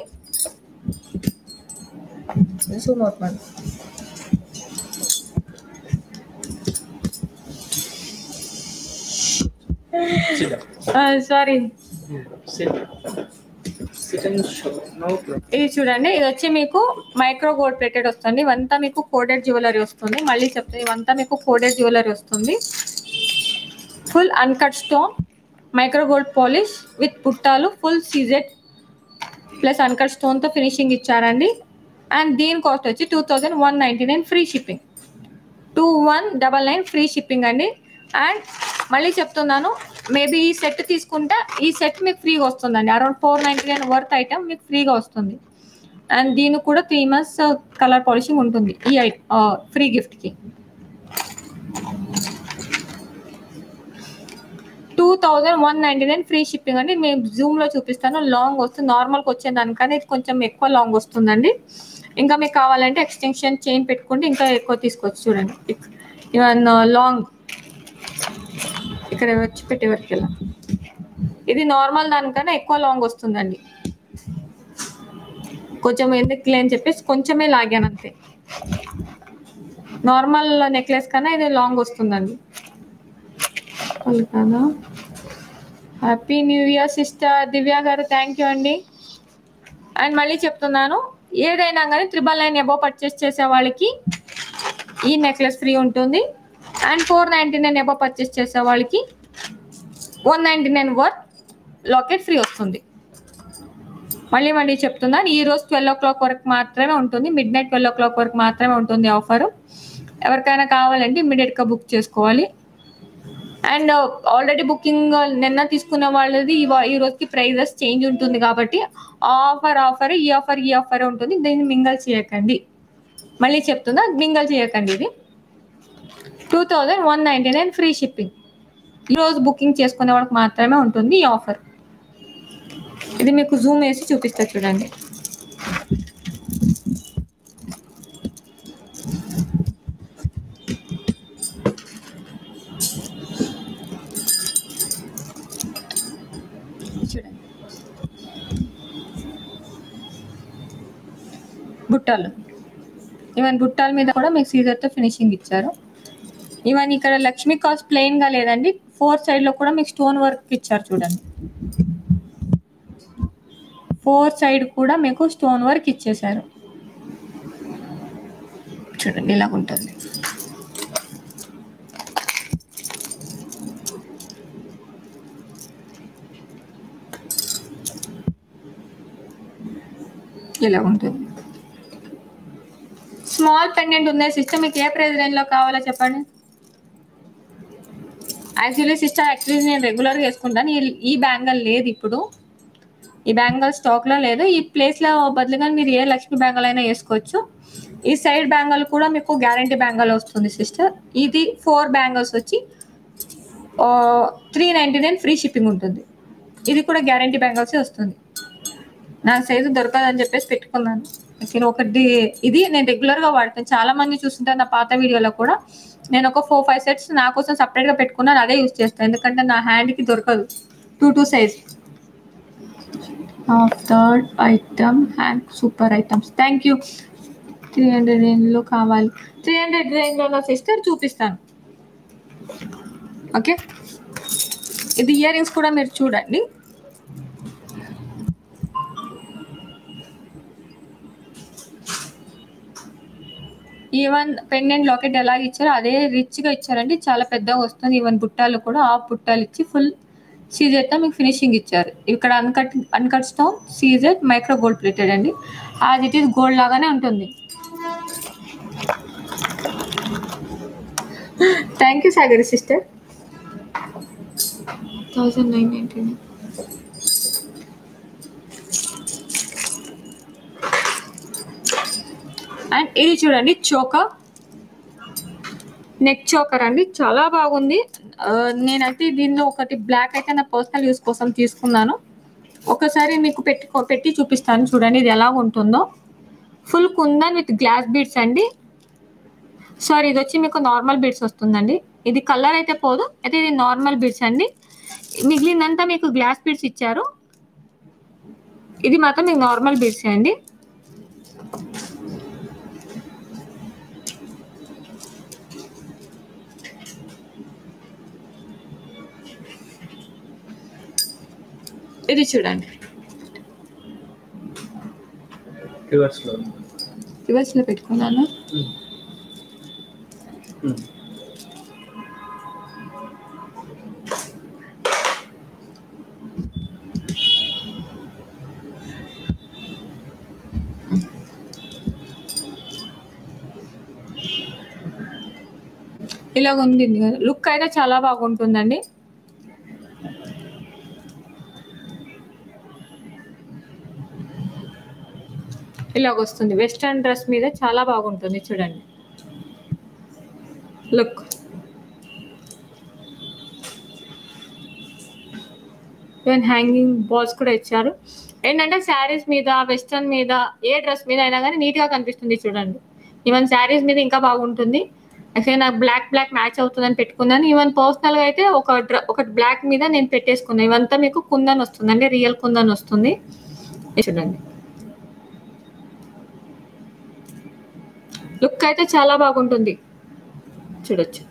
జూమ్ అవుట్ ಮಾಡಿ. సారీ, ఇది చూడండి, ఇది వచ్చి మీకు మైక్రో గోల్డ్ ప్లేటెడ్ వస్తుంది. ఇవంతా మీకు కోడెడ్ జ్యువెలరీ వస్తుంది. మళ్ళీ చెప్తాను, ఇవంతా మీకు కోడెడ్ జ్యువెలరీ వస్తుంది. Full uncut stone, micro gold polish with పుట్టాలు, ఫుల్ సీజెడ్ ప్లస్ అన్కట్ స్టోన్తో ఫినిషింగ్ ఇచ్చారండి. అండ్ దీని కాస్ట్ వచ్చి 2199 ఫ్రీ షిప్పింగ్. 2199 ఫ్రీ షిప్పింగ్ అండి. అండ్ మళ్ళీ చెప్తున్నాను, మేబీ ఈ సెట్ తీసుకుంటే ఈ సెట్ మీకు ఫ్రీగా వస్తుందండి. అరౌండ్ 499 వర్త్ ఐటమ్ మీకు ఫ్రీగా వస్తుంది. అండ్ దీనికి కూడా 3 months కలర్ పాలిషింగ్ ఉంటుంది ఈ ఫ్రీ గిఫ్ట్కి. 2199 ఫ్రీ షిప్పింగ్ అండి. మేము జూమ్లో చూపిస్తాను, లాంగ్ వస్తుంది. నార్మల్కి వచ్చే దానికన్నా ఇది కొంచెం ఎక్కువ లాంగ్ వస్తుందండి. ఇంకా మీకు కావాలంటే ఎక్స్టెన్షన్ చైన్ పెట్టుకుంటే ఇంకా ఎక్కువ తీసుకోవచ్చు. చూడండి, ఈవెన్ లాంగ్ ఇక్కడ వచ్చి పెట్టే వరకు ఇలా, ఇది నార్మల్ దానికన్నా ఎక్కువ లాంగ్ వస్తుందండి. కొంచెం ఎందుకు అని చెప్పేసి కొంచెమే లాగాను అంతే. నార్మల్ నెక్లెస్ కన్నా ఇది లాంగ్ వస్తుందండి. కదా, హ్యాపీ న్యూ ఇయర్ సిస్టర్ దివ్య గారు, థ్యాంక్ యూ అండి. అండ్ మళ్ళీ చెప్తున్నాను, ఏదైనా కానీ 999 అబోవ్ పర్చేస్ చేసే వాళ్ళకి ఈ నెక్లెస్ ఫ్రీ ఉంటుంది. అండ్ 499 అబోవ్ పర్చేస్ చేసే వాళ్ళకి 199 వర్త్ లాకెట్ ఫ్రీ వస్తుంది. మళ్ళీ చెప్తున్నాను, ఈరోజు 12 o'clock వరకు మాత్రమే ఉంటుంది. midnight 12 o'clock వరకు మాత్రమే ఉంటుంది ఆఫర్. ఎవరికైనా కావాలంటే ఇమ్మీడియట్గా బుక్ చేసుకోవాలి. అండ్ ఆల్రెడీ బుకింగ్ నిన్న తీసుకున్న వాళ్ళది ఈ రోజుకి ప్రైజెస్ చేంజ్ ఉంటుంది కాబట్టి ఆఫర్ ఈ ఆఫర్ ఉంటుంది. దీన్ని మింగల్ చేయకండి. మళ్ళీ చెప్తున్నా, మింగల్ చేయకండి. ఇది 2199 ఫ్రీ షిప్పింగ్. ఈరోజు బుకింగ్ చేసుకునే వాళ్ళకి మాత్రమే ఉంటుంది ఈ ఆఫర్. ఇది మీకు జూమ్ వేసి చూపిస్తా చూడండి. చూడండి, బుట్టాలు, ఈవెన్ బుట్టాల మీద కూడా మీకు సీజర్తో ఫినిషింగ్ ఇచ్చారు. ఈవెన్ ఇక్కడ లక్ష్మీ కాస్ట్ ప్లెయిన్ గా లేదండి, 4 side లో కూడా మీకు స్టోన్ వర్క్ ఇచ్చారు. చూడండి, 4 side కూడా మీకు స్టోన్ వర్క్ ఇచ్చేసారు. చూడండి, ఇలా ఉంటుంది. ఇలా ఉంటుంది. స్మాల్ పెండెంట్ ఉంది సిస్టర్, మీకు ఏ ప్రైస్ రేంజ్ లో కావాలో చెప్పండి. యాక్చువల్లీ నేను రెగ్యులర్గా వేసుకుంటాను. ఈ బ్యాంగల్ లేదు ఇప్పుడు, ఈ బ్యాంగల్ స్టాక్లో లేదు. ఈ ప్లేస్లో బదులుగా మీరు ఏ లక్ష్మీ బ్యాంగల్ అయినా వేసుకోవచ్చు. ఈ సైడ్ బ్యాంగల్ కూడా మీకు గ్యారంటీ బ్యాంగల్ వస్తుంది సిస్టర్. ఇది 4 బ్యాంగల్స్ వచ్చి 399 ఫ్రీ షిప్పింగ్ ఉంటుంది. ఇది కూడా గ్యారంటీ బ్యాంగల్సే వస్తుంది. నాకు సైజు దొరకదని చెప్పేసి పెట్టుకున్నాను. యాక్చువల్లీ ఒకటి ఇది నేను రెగ్యులర్గా వాడతాను. చాలా మంది చూస్తుంటారు నా పాత వీడియోలో కూడా. నేను ఒక 4-5 సెట్స్ నా కోసం సపరేట్గా పెట్టుకున్నాను, అదే యూజ్ చేస్తాను. ఎందుకంటే నా హ్యాండ్కి దొరకదు 2 size. Third item hand super items. Thank you. 300 రేంజ్లో కావాలి. 300 రేంజ్లో నా సిస్టర్ చూపిస్తాను. ఓకే, ఇది ఇయర్ రింగ్స్ కూడా మీరు చూడండి. ఈవెన్ పెండెంట్ లాకెట్ ఎలా ఇచ్చారో అదే రిచ్గా ఇచ్చారండి. చాలా పెద్దగా వస్తుంది. ఈవెన్ బుట్టాలు కూడా హాఫ్ బుట్టాలు ఇచ్చి ఫుల్ సీజెడ్తో మీకు ఫినిషింగ్ ఇచ్చారు. ఇక్కడ uncut stone CZ micro gold plated అండి. యాజ్ ఇట్ ఈస్ గోల్డ్ లాగానే ఉంటుంది. Thank you Sagari sister. 1999. And ఇది చూడండి చోకర్, నెక్ చోకర్ అండి, చాలా బాగుంది. నేనైతే దీనిలో ఒకటి బ్లాక్ అయితే నా పర్సనల్ యూస్ కోసం తీసుకున్నాను. ఒకసారి మీకు పెట్టి చూపిస్తాను చూడండి ఇది ఎలా ఉంటుందో. Full kundan with glass beads అండి. సారీ, ఇది వచ్చి మీకు నార్మల్ బీడ్స్ వస్తుందండి. ఇది కలర్ అయితే పోదు, అయితే ఇది నార్మల్ బీడ్స్ అండి. మిగిలినంతా మీకు గ్లాస్ బీడ్స్ ఇచ్చారు. ఇది మాత్రం మీకు నార్మల్ బీడ్స్ అండి. ఇది చూడండి రివర్స్ లో పెట్టుకున్నాను. ఇలాగ ఉంది కదా, లుక్ అయితే చాలా బాగుంటుందండి. ఇలాగ వస్తుంది వెస్ట్రన్ డ్రెస్ మీద, చాలా బాగుంటుంది చూడండి లుక్. ఈవెన్ హ్యాంగింగ్ బాల్స్ కూడా ఇచ్చారు. ఏంటంటే శారీస్ మీద, వెస్ట్రన్ మీద, ఏ డ్రెస్ మీద అయినా కానీ నీట్గా కనిపిస్తుంది చూడండి. ఈవెన్ శారీస్ మీద ఇంకా బాగుంటుంది. యాక్చువల్లీ నాకు బ్లాక్ మ్యాచ్ అవుతుందని పెట్టుకున్నాను. ఈవెన్ పర్సనల్గా అయితే ఒక బ్లాక్ మీద నేను పెట్టేసుకున్నాను. ఇవంతా మీకు కుందన్ వస్తుందండి, రియల్ కుందన్ వస్తుంది చూడండి. లుక్ అయితే చాలా బాగుంటుంది చూడొచ్చు.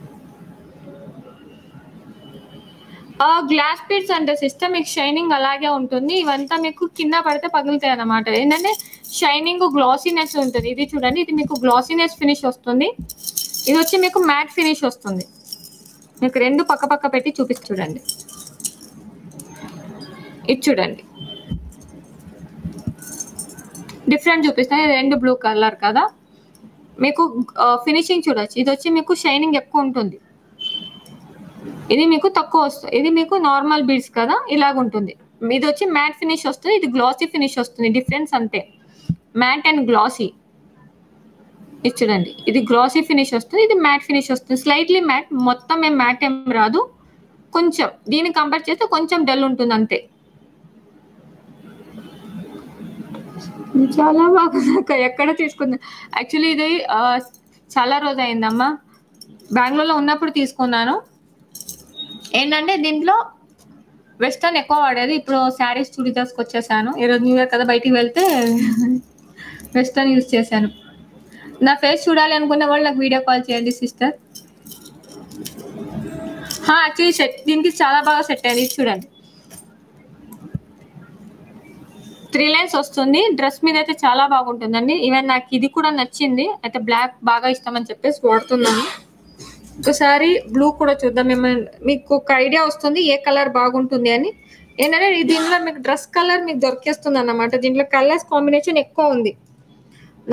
గ్లాస్ బీడ్స్ అంటే సిస్టమ్ మీకు షైనింగ్ అలాగే ఉంటుంది. ఇవంతా మీకు కింద పడితే పగులుతాయి అన్నమాట. ఏంటంటే షైనింగ్ గ్లాసీనెస్ ఉంటుంది. ఇది చూడండి, ఇది మీకు గ్లాసీనెస్ ఫినిష్ వస్తుంది. ఇది వచ్చి మీకు మ్యాట్ ఫినిష్ వస్తుంది. మీకు రెండు పక్క పెట్టి చూపిస్తూ చూడండి. ఇది చూడండి డిఫరెంట్ చూపిస్తాను. ఇది రెండు బ్లూ కలర్ కదా, మీకు ఫినిషింగ్ చూడొచ్చు. ఇది వచ్చి మీకు షైనింగ్ ఎక్కువ ఉంటుంది, ఇది మీకు తక్కువ వస్తుంది. ఇది మీకు నార్మల్ బీడ్స్ కదా, ఇలాగ ఉంటుంది. ఇది వచ్చి మ్యాట్ ఫినిష్ వస్తుంది, ఇది గ్లాసీ ఫినిష్ వస్తుంది. డిఫరెన్స్ అంతే, మ్యాట్ అండ్ గ్లాసీ. ఇది చూడండి, ఇది గ్లాసీ ఫినిష్ వస్తుంది, ఇది మ్యాట్ ఫినిష్ వస్తుంది. స్లైట్లీ మ్యాట్, మొత్తం ఏం మ్యాట్ ఏం రాదు. కొంచెం దీన్ని కంపేర్ చేస్తే కొంచెం డల్ ఉంటుంది అంతే. చాలా బాగుంది. ఎక్కడ తీసుకుంది యాక్చువల్లీ ఇది చాలా రోజు అయిందమ్మా, బెంగళూరులో ఉన్నప్పుడు తీసుకున్నాను. ఏంటంటే దీంట్లో వెస్టర్న్ ఎక్కువ వాడేది, ఇప్పుడు శారీస్ చుడిదార్స్కి వచ్చేసాను. ఈరోజు న్యూ ఇయర్ కదా, బయటికి వెళ్తే వెస్టర్న్ యూజ్ చేశాను. నా ఫేస్ చూడాలి అనుకునే వాళ్ళు నాకు వీడియో కాల్ చేయండి సిస్టర్. యాక్చువల్లీ సెట్ దీనికి చాలా బాగా సెట్ అయ్యింది. చూడండి 3 లైన్స్ వస్తుంది. డ్రెస్ మీద అయితే చాలా బాగుంటుందండి. ఈవెన్ నాకు ఇది కూడా నచ్చింది. అయితే బ్లాక్ బాగా ఇష్టం అని చెప్పేసి వాడుతున్నాను. ఒకసారి బ్లూ కూడా చూద్దాం, మీకు ఒక ఐడియా వస్తుంది ఏ కలర్ బాగుంటుంది అని. ఏంటంటే దీనిలో మీకు డ్రెస్ కలర్ మీకు దొరికేస్తుంది అన్నమాట. దీంట్లో కలర్స్ కాంబినేషన్ ఎక్కువ ఉంది.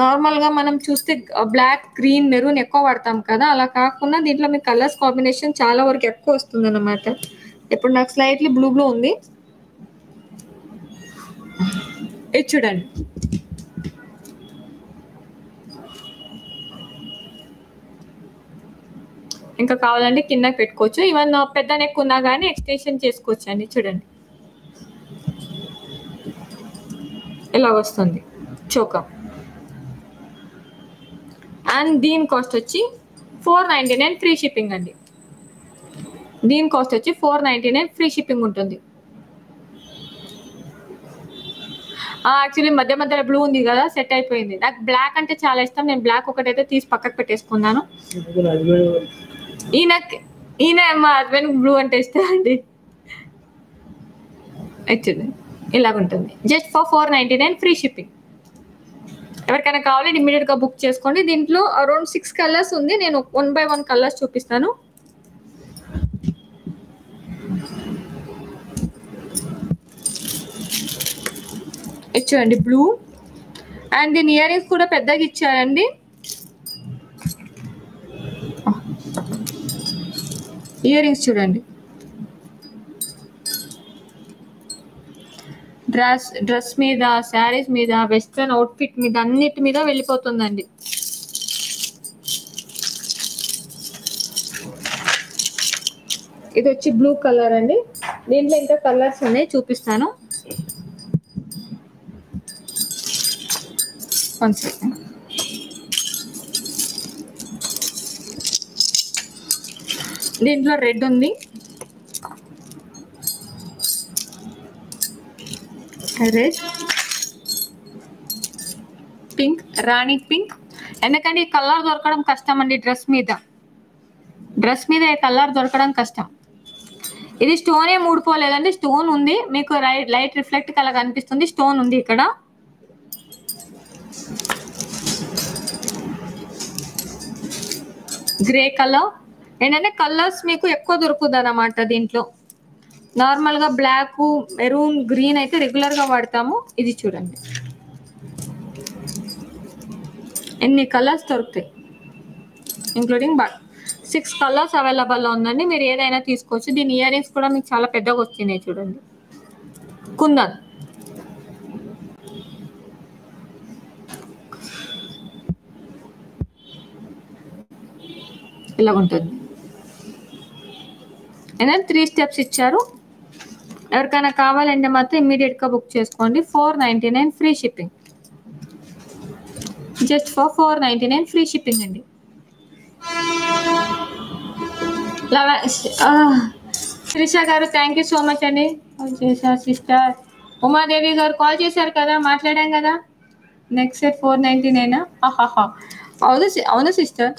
నార్మల్గా మనం చూస్తే బ్లాక్, గ్రీన్, మెరూన్ ఎక్కువ వాడతాం కదా, అలా కాకుండా దీంట్లో మీకు కలర్స్ కాంబినేషన్ చాలా వరకు ఎక్కువ వస్తుంది అన్నమాట. ఇప్పుడు నాకు స్లైట్లీ బ్లూ ఉంది. ఇది చూడండి, ఇంకా కావాలంటే కింద పెట్టుకోవచ్చు. ఈవెన్ పెద్ద నెక్ ఉన్నా కానీ ఎక్స్టెన్షన్ చేసుకోవచ్చు అండి. చూడండి ఇలా వస్తుంది చోకా. అండ్ దీని కాస్ట్ వచ్చి 499 ఫ్రీ షిప్పింగ్ అండి. దీని కాస్ట్ వచ్చి 499 ఫ్రీ షిప్పింగ్ ఉంటుంది. యాక్చువల్లీ మధ్య మధ్యలో బ్లూ ఉంది కదా, సెట్ అయిపోయింది. నాకు బ్లాక్ అంటే చాలా ఇష్టం. నేను బ్లాక్ ఒకటైతే తీసి పక్కకు పెట్టేసుకున్నాను. ఈయన మా హస్బెండ్ బ్లూ అంటే ఇష్టం అండి. యాక్చువల్లీ ఇలాగుంటుంది. Just for 499 free shipping. ఎవరికైనా కావాలంటే ఇమ్మీడియట్గా బుక్ చేసుకోండి. దీంట్లో అరౌండ్ 6 కలర్స్ ఉంది. నేను 1 by 1 కలర్స్ చూపిస్తాను. ఇచ్చారండి బ్లూ. అండ్ దీని ఇయర్ రింగ్స్ కూడా పెద్దగా ఇచ్చారండి. ఇయర్ రింగ్స్ చూడండి. డ్రెస్ మీద, శారీస్ మీద, వెస్ట్రన్ అవుట్ఫిట్ మీద, అన్నిటి మీద వెళ్ళిపోతుందండి. ఇది వచ్చి బ్లూ కలర్ అండి. దీంట్లో ఇంకా కలర్స్ ఉన్నాయి, చూపిస్తాను. One second. దీంట్లో రెడ్ ఉంది, రెడ్, పింక్, రాణి పింక్. ఎందుకంటే ఈ కలర్ దొరకడం కష్టం అండి. డ్రెస్ మీద ఈ కలర్ దొరకడం కష్టం. ఇది స్టోన్ ఏం ఊడిపోలేదండి, స్టోన్ ఉంది. మీకు లైట్ రిఫ్లెక్ట్ కలర్ కనిపిస్తుంది, స్టోన్ ఉంది ఇక్కడ. Grey colour. ఏంటంటే కలర్స్ మీకు ఎక్కువ దొరుకుతుంది అన్నమాట దీంట్లో. నార్మల్గా బ్లాక్, మెరూన్, గ్రీన్ అయితే రెగ్యులర్గా వాడతాము. ఇది చూడండి ఎన్ని కలర్స్ దొరుకుతాయి, ఇంక్లూడింగ్ 6 కలర్స్ అవైలబుల్లో ఉందండి. మీరు ఏదైనా తీసుకోవచ్చు. దీని ఇయర్ రింగ్స్ కూడా మీకు చాలా పెద్దగా వచ్చినాయి చూడండి. కుందన్, ఇలా ఉంటుంది. అండ్ 3 స్టెప్స్ ఇచ్చారు. ఎవరికైనా కావాలంటే మాత్రం ఇమ్మీడియట్గా బుక్ చేసుకోండి. 499 free shipping. Just for 499 free shipping అండి. శ్రీష గారు థ్యాంక్ యూ సో మచ్ అండి. కాల్ చేశారు సిస్టర్. ఉమాదేవి గారు కాల్ చేశారు కదా, మాట్లాడాం కదా. Next set 499. అవును సిస్టర్.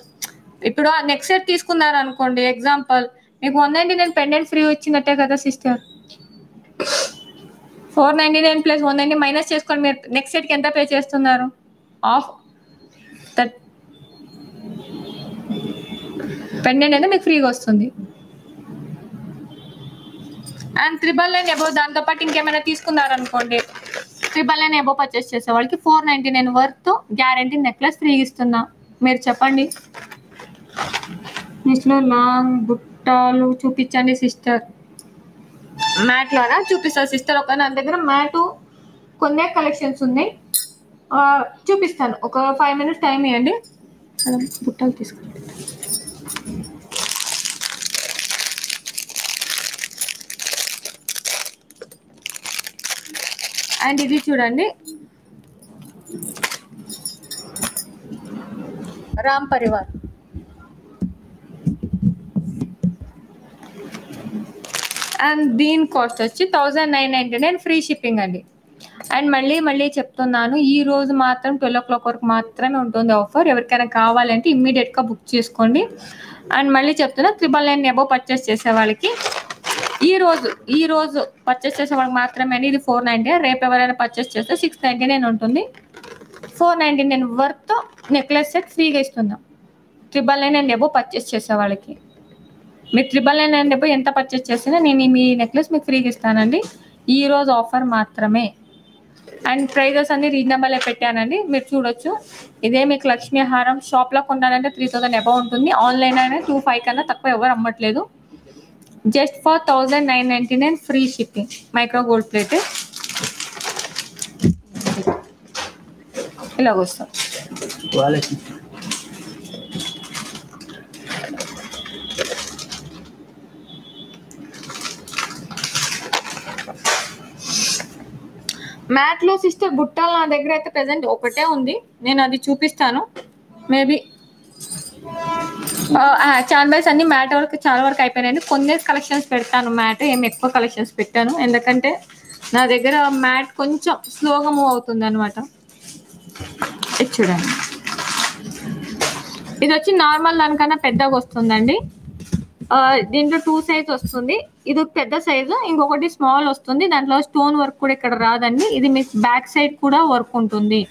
ఇప్పుడు ఆ నెక్స్ట్ సెట్ తీసుకున్నారు అనుకోండి, ఎగ్జాంపుల్ మీకు 199 పెండెంట్ ఫ్రీ వచ్చినట్టే కదా సిస్టర్. 499 ప్లస్ 190 మైనస్ చేసుకోండి. మీరు నెక్స్ట్ సెట్కి ఎంత పే చేస్తున్నారు? ఆఫ్ దట్ పెండెంట్ అయితే మీకు ఫ్రీగా వస్తుంది. అండ్ 999 అబౌవ్, దాంతోపాటు ఇంకేమైనా తీసుకున్నారనుకోండి, 999 అబౌవ్ పర్చేస్ చేసే వాళ్ళకి 499 వర్త్ గ్యారంటీ నెక్లెస్ ఫ్రీగా ఇస్తున్నా. మీరు చెప్పండి. నెక్స్ట్లో లాంగ్ బుట్టాలు చూపించండి సిస్టర్. మ్యాట్లోనా చూపిస్తా సిస్టర్. ఒక నా దగ్గర మ్యాట్ కొన్నే కలెక్షన్స్ ఉన్నాయి, చూపిస్తాను. ఒక 5 minutes టైం ఇవ్వండి. బుట్టలు తీసుకోండి. అండ్ ఇది చూడండి, రామ్ పరివార్. అండ్ దీని కాస్ట్ వచ్చి 1999 ఫ్రీ షిప్పింగ్ అండి. అండ్ మళ్ళీ చెప్తున్నాను, ఈ రోజు మాత్రం 12 o'clock వరకు మాత్రమే ఉంటుంది ఆఫర్. ఎవరికైనా కావాలంటే ఇమ్మీడియట్గా బుక్ చేసుకోండి. అండ్ మళ్ళీ చెప్తున్నా, 999 అబౌవ్ పర్చేస్ చేసే వాళ్ళకి ఈ రోజు పర్చేస్ చేసే వాళ్ళకి మాత్రమే అండి. ఇది 499. రేపు ఎవరైనా పర్చేస్ చేస్తే 699 ఉంటుంది. 499 వర్త్ నెక్లెస్ సెట్ ఫ్రీగా ఇస్తున్నాం 999 అబౌవ్ పర్చేస్ చేసే వాళ్ళకి. మీరు 999 అబౌవ్ ఎంత పర్చేస్ చేసినా నేను మీ నెక్లెస్ మీకు ఫ్రీగా ఇస్తానండి. ఈ రోజు ఆఫర్ మాత్రమే. అండ్ ప్రైజెస్ అన్ని రీజనబుల్ పెట్టానండి, మీరు చూడొచ్చు. ఇదే మీకు లక్ష్మీ హారం షాప్లో కొన్నారంటే 3000 అబౌవ్ ఉంటుంది. ఆన్లైన్ అయినా 25 కన్నా తక్కువ ఎవరు అమ్మట్లేదు. Just for 1999 free shipping. Micro gold plate ఇలాగ వస్తాం. మ్యాట్లో సిస్టర్ బుట్టాలు నా దగ్గర అయితే ప్రెసెంట్ ఒకటే ఉంది, నేను అది చూపిస్తాను. మేబీ చాన్బైస్ అన్ని మ్యాట్ వరకు చాలా వరకు అయిపోయినాయండి. కొన్ని కలెక్షన్స్ పెడతాను మ్యాట్, ఏమి ఎక్కువ కలెక్షన్స్ పెట్టాను ఎందుకంటే నా దగ్గర మ్యాట్ కొంచెం స్లోగా మూవ్ అవుతుంది అనమాట. ఇది చూడండి, ఇది వచ్చి నార్మల్ దానికన్నా పెద్దగా వస్తుందండి. దీంట్లో 2 సైజ్ వస్తుంది. ఇది పెద్ద సైజు, ఇంకొకటి స్మాల్ వస్తుంది. దాంట్లో స్టోన్ వర్క్ కూడా ఇక్కడ రాదండి. ఇది మీకు బ్యాక్ సైడ్ కూడా వర్క్ ఉంటుంది.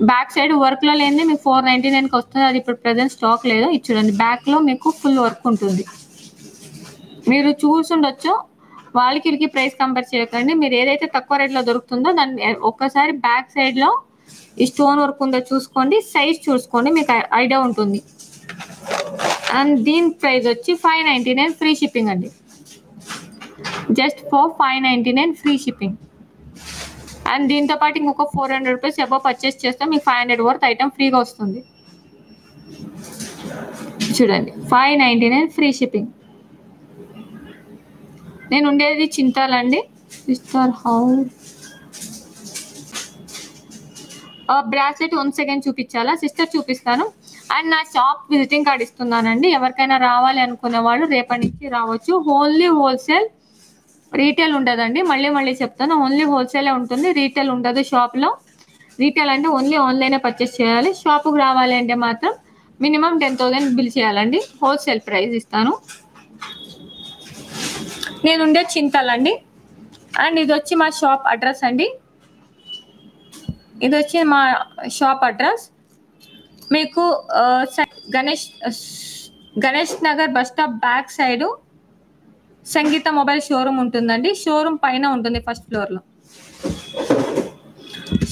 బ్యాక్ సైడ్ వర్క్ లో లేని మీకు 499కి వస్తుంది. అది ఇప్పుడు ప్రెసెంట్ స్టాక్ లేదు. ఇది చూడండి, బ్యాక్ లో మీకు ఫుల్ వర్క్ ఉంటుంది. మీరు చూసుండొచ్చు, వాళ్ళకి వీళ్ళకి ప్రైస్ కంపేర్ చేయకండి. మీరు ఏదైతే తక్కువ రేట్లో దొరుకుతుందో దాన్ని ఒక్కసారి బ్యాక్ సైడ్ లో ఈ స్టోన్ వర్క్ ఉందో చూసుకోండి, సైజ్ చూసుకోండి, మీకు ఐడియా ఉంటుంది. అండ్ దీని ప్రైస్ వచ్చి 599 ఫ్రీ షిప్పింగ్ అండి. Just for 599 free shipping. And దీంతో పాటు ఇంకొక 400 రూపీస్ ఎబో పర్చేస్ చేస్తే మీకు 500 వర్త్ ఐటమ్ ఫ్రీగా వస్తుంది. చూడండి, 599 ఫ్రీ షిప్పింగ్. నేను ఉండేది చింతాలండి. సిస్టర్ హౌ బ్రాస్లెట్ 1 సెకండ్ చూపించాలా? సిస్టర్ చూపిస్తాను. అండ్ నా షాప్ విజిటింగ్ కార్డ్ ఇస్తున్నానండి. ఎవరికైనా రావాలి అనుకునే వాళ్ళు రేపటి నుంచి రావచ్చు. ఓన్లీ హోల్సేల్, రీటైల్ ఉండదండి. మళ్ళీ చెప్తాను, ఓన్లీ హోల్సేలే ఉంటుంది, రీటైల్ ఉండదు షాప్లో. రీటైల్ అంటే ఓన్లీ ఆన్లైనే పర్చేస్ చేయాలి. షాపుకి రావాలి అంటే మాత్రం మినిమం 10,000 బిల్ చేయాలండి. హోల్సేల్ ప్రైస్ ఇస్తాను. నేను ఉండే చింతలండి. అండ్ ఇది వచ్చి మా షాప్ అడ్రస్ అండి. ఇది వచ్చి మా షాప్ అడ్రస్. మీకు Ganesh Nagar bus stop back side Sangeetha mobile showroom ఉంటుందండి. షోరూమ్ పైన ఉంటుంది ఫస్ట్ ఫ్లోర్ లో.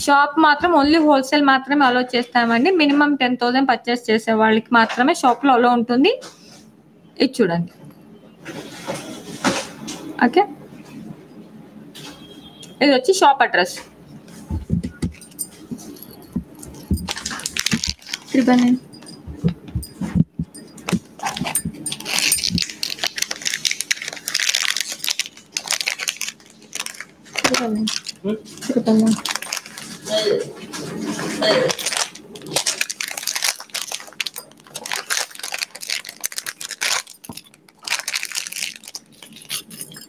షాప్ మాత్రం ఓన్లీ హోల్సేల్ మాత్రమే అలో చేస్తామండి. మినిమం 10,000 పర్చేస్ చేసే వాళ్ళకి మాత్రమే షాప్ లో అలో ఉంటుంది. ఇది చూడండి, ఓకే. ఇది వచ్చి షాప్ అడ్రస్. 399.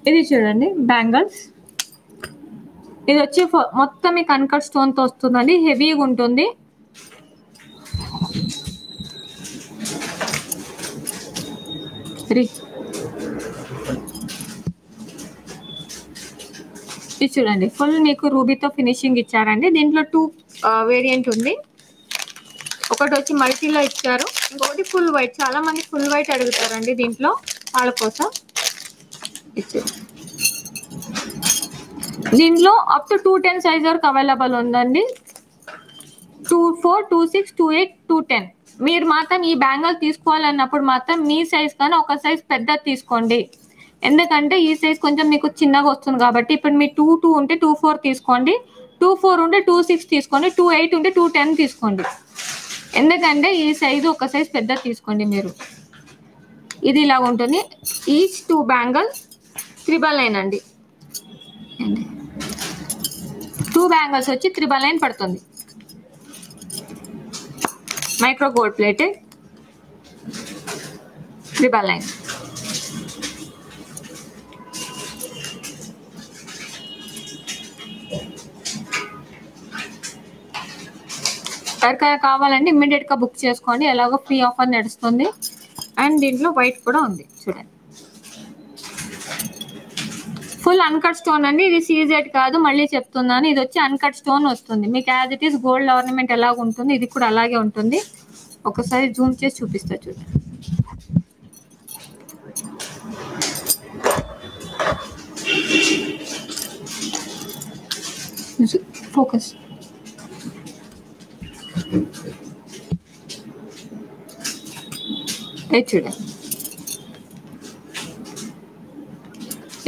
ఇది చూడండి, బ్యాంగిల్స్. ఇది వచ్చి మొత్తం మీకు అన్కట్ స్టోన్ తో వస్తుందండి. హెవీగా ఉంటుంది. ఇది చూడండి, ఫుల్ మీకు రూబీతో ఫినిషింగ్ ఇచ్చారండి. దీంట్లో 2 వేరియంట్ ఉంది. ఒకటి వచ్చి మల్టీలో ఇచ్చారు, ఇంకొకటి ఫుల్ వైట్. చాలా మంది ఫుల్ వైట్ అడుగుతారండి దీంట్లో, వాళ్ళ కోసం ఇచ్చారు. దీంట్లో అప్ టు 210 సైజ్ వరకు అవైలబుల్ ఉందండి. 24, 26, 28, 210. మీరు మాత్రం ఈ బ్యాంగిల్ తీసుకోవాలన్నప్పుడు మాత్రం మీ సైజ్ కానీ ఒక సైజ్ పెద్ద తీసుకోండి. ఎందుకంటే ఈ సైజ్ కొంచెం మీకు చిన్నగా వస్తుంది కాబట్టి. ఇప్పుడు మీ 22 ఉంటే 24 తీసుకోండి, 24 ఉంటే 26 తీసుకోండి, 28 ఉంటే 210 తీసుకోండి. ఎందుకంటే ఈ సైజు ఒక సైజ్ పెద్ద తీసుకోండి మీరు. ఇది ఇలా ఉంటుంది. ఈచ్ 2 బ్యాంగిల్ 999 అండి. 2 బ్యాంగిల్స్ వచ్చి 999 పడుతుంది. Micro gold plated 999. ఎవరికైనా కావాలంటే ఇమ్మీడియట్ గా బుక్ చేసుకోండి, ఎలాగో ఫ్రీ ఆఫర్ నడుస్తుంది. అండ్ దీంట్లో వైట్ కూడా ఉంది చూడండి. ఫుల్ అన్కట్ స్టోన్ అండి. ఇది సీజెడ్ కాదు, మళ్ళీ చెప్తున్నాను, ఇది వచ్చి అన్కట్ స్టోన్ వస్తుంది. మీకు as it is gold ornament ఎలాగ ఉంటుంది, ఇది కూడా అలాగే ఉంటుంది. ఒకసారి జూమ్ చేసి చూపిస్తా చూడండి. ఫోకస్. చూడండి,